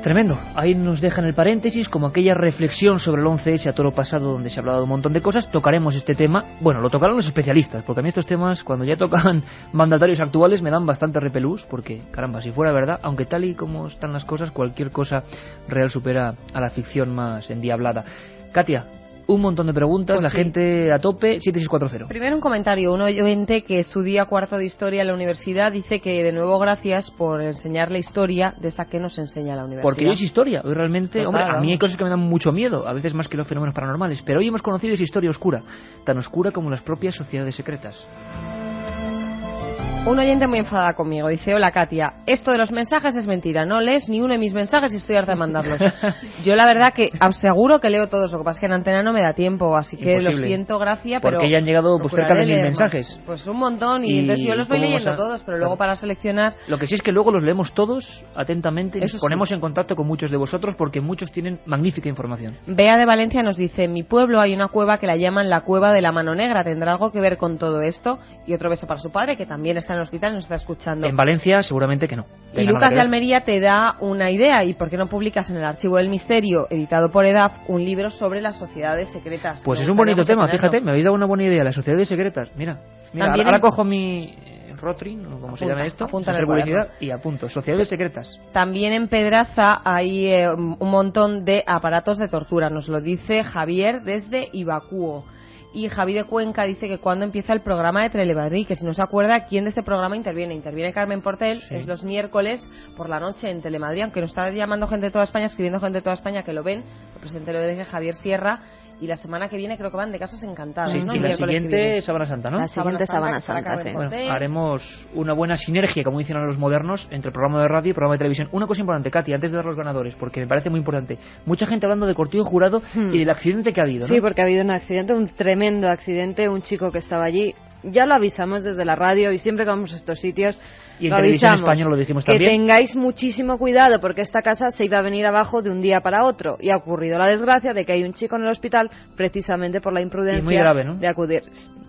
Tremendo. Ahí nos dejan el paréntesis, como aquella reflexión sobre el 11S a toro pasado, donde se ha hablado de un montón de cosas. Tocaremos este tema. Bueno, lo tocarán los especialistas, porque a mí estos temas, cuando ya tocan mandatarios actuales, me dan bastante repelús, porque, caramba, si fuera verdad, aunque tal y como están las cosas, cualquier cosa real supera a la ficción más endiablada. Katia, un montón de preguntas, pues la gente a tope, 7640. Primero un comentario, un oyente que estudia cuarto de historia en la universidad dice que de nuevo gracias por enseñarle historia de esa que nos enseña la universidad. Porque hoy es historia, hoy realmente, total, hombre, a mí hay cosas que me dan mucho miedo, a veces más que los fenómenos paranormales, pero hoy hemos conocido esa historia oscura, tan oscura como las propias sociedades secretas. Un oyente muy enfadada conmigo, dice: hola Katia, esto de los mensajes es mentira, no lees ni uno de mis mensajes y estoy harta de mandarlos. Yo la verdad que aseguro que leo todos, lo que pasa es que en antena no me da tiempo, así que imposible. Lo siento, Gracia, pero... Porque ya han llegado pues cerca de 1000 mensajes. Pues un montón, y entonces yo los voy leyendo todos, pero luego para seleccionar... Lo que sí es que luego los leemos todos atentamente y nos ponemos en contacto con muchos de vosotros porque muchos tienen magnífica información. Bea de Valencia nos dice: en mi pueblo hay una cueva que la llaman la Cueva de la Mano Negra, ¿tendrá algo que ver con todo esto? Y otro beso para su padre, que también está en el hospital y nos está escuchando. En Valencia seguramente que no. Y Lucas de Almería te da una idea: ¿y por qué no publicas en el Archivo del Misterio, editado por EDAF, un libro sobre las sociedades secretas? Pues es un bonito tema, fíjate, me habéis dado una buena idea, las sociedades secretas. Mira ahora cojo mi Rotring, o como se llama esto, y apunto, sociedades secretas. También en Pedraza hay un montón de aparatos de tortura, nos lo dice Javier desde Ibacuo. Y Javi de Cuenca dice que cuando empieza el programa de Telemadrid, que si no se acuerda quién de este programa interviene Carmen Portel, sí. Es los miércoles por la noche en Telemadrid, aunque nos está llamando gente de toda España, escribiendo gente de toda España que lo ven, el presidente lo dice Javier Sierra, y la semana que viene creo que van de Casas Encantadas, sí, ¿no? Y la siguiente Sábana Santa, ¿no? La siguiente Sábana Santa, sí. Bueno, haremos una buena sinergia, como dicen ahora los modernos, entre el programa de radio y el programa de televisión. Una cosa importante, Katy, antes de dar los ganadores, porque me parece muy importante. Mucha gente hablando de Cortillo Jurado y del accidente que ha habido, ¿no? Sí, porque ha habido un accidente, un tremendo accidente, un chico que estaba allí. Ya lo avisamos desde la radio y siempre que vamos a estos sitios y en Televisión Española lo dijimos también. Que tengáis muchísimo cuidado porque esta casa se iba a venir abajo de un día para otro y ha ocurrido la desgracia de que hay un chico en el hospital precisamente por la imprudencia muy grave, ¿no? de acudir.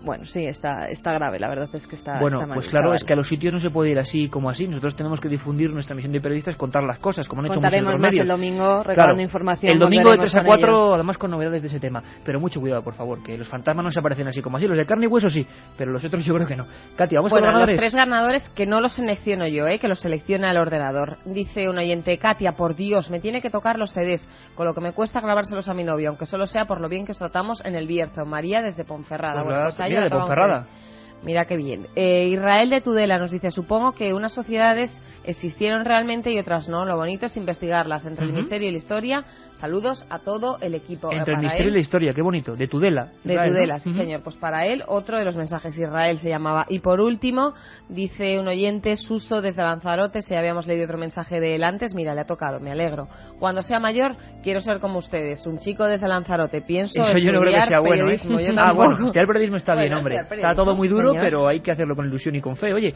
Bueno, sí, está grave, la verdad es que está Bueno, está mal, pues claro, chaval. es que a los sitios no se puede ir así como así. Nosotros tenemos que difundir nuestra misión de periodistas, contar las cosas, como han hecho muchos Contaremos otros más medios. el domingo, recabando información. El domingo de 3 a volveremos con 4, ello. además con novedades de ese tema. Pero mucho cuidado, por favor, que los fantasmas no se aparecen así como así. Los de carne y hueso sí, pero los otros yo creo que no. Katia, vamos con los Bueno, los ganadores. 3 ganadores que no los selecciono yo, que los selecciona el ordenador. Dice un oyente: Katia, por Dios, me tiene que tocar los CDs, con lo que me cuesta grabárselos a mi novio, aunque solo sea por lo bien que os tratamos en el Bierzo. María desde Ponferrada. Pues Bueno, mira, de le toca un Ponferrada. CD. Mira qué bien. Israel de Tudela nos dice: supongo que unas sociedades existieron realmente y otras no. Lo bonito es investigarlas. Entre el misterio y la historia, saludos a todo el equipo. Entre el Para misterio él, y la historia, qué bonito. De Tudela. de Israel, Tudela, ¿no? sí señor. Pues para él, otro de los mensajes. Israel se llamaba. Y por último, dice un oyente: Suso desde Lanzarote. Si habíamos leído otro mensaje de él antes, mira, le ha tocado, me alegro. Cuando sea mayor, quiero ser como ustedes. Un chico desde Lanzarote. Pienso Eso yo no creo que sea bueno, periodismo. Yo Ah, tampoco. bueno, estudiar periodismo está bien, Bueno, hombre. estudiar Está todo muy periodismo, duro, señor. pero hay que hacerlo con ilusión y con fe. Oye,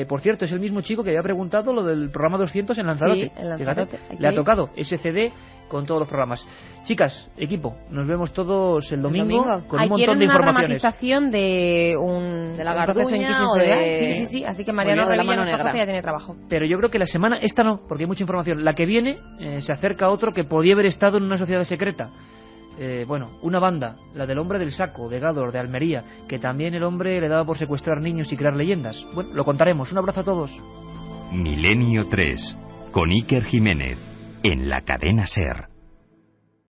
por cierto, es el mismo chico que había preguntado lo del programa 200 en Lanzarote. Sí, en Lanzarote. Fíjate, Aquí. le ha tocado ese CD con todos los programas. Chicas, equipo, nos vemos todos el domingo, con un montón de una informaciones. dramatización de De la un proceso Garduña inquisitorial. o de- Sí, así que Mariano de la Revilla, mano nuestra negra. jefe, ya tiene trabajo. Pero yo creo que la semana, esta no, porque hay mucha información. La que viene se acerca a otro que podía haber estado en una sociedad secreta. Bueno, una banda, la del hombre del saco, de Gádor, de Almería, que también el hombre le daba por secuestrar niños y crear leyendas. Bueno, lo contaremos. Un abrazo a todos. Milenio 3, con Iker Jiménez, en la cadena SER.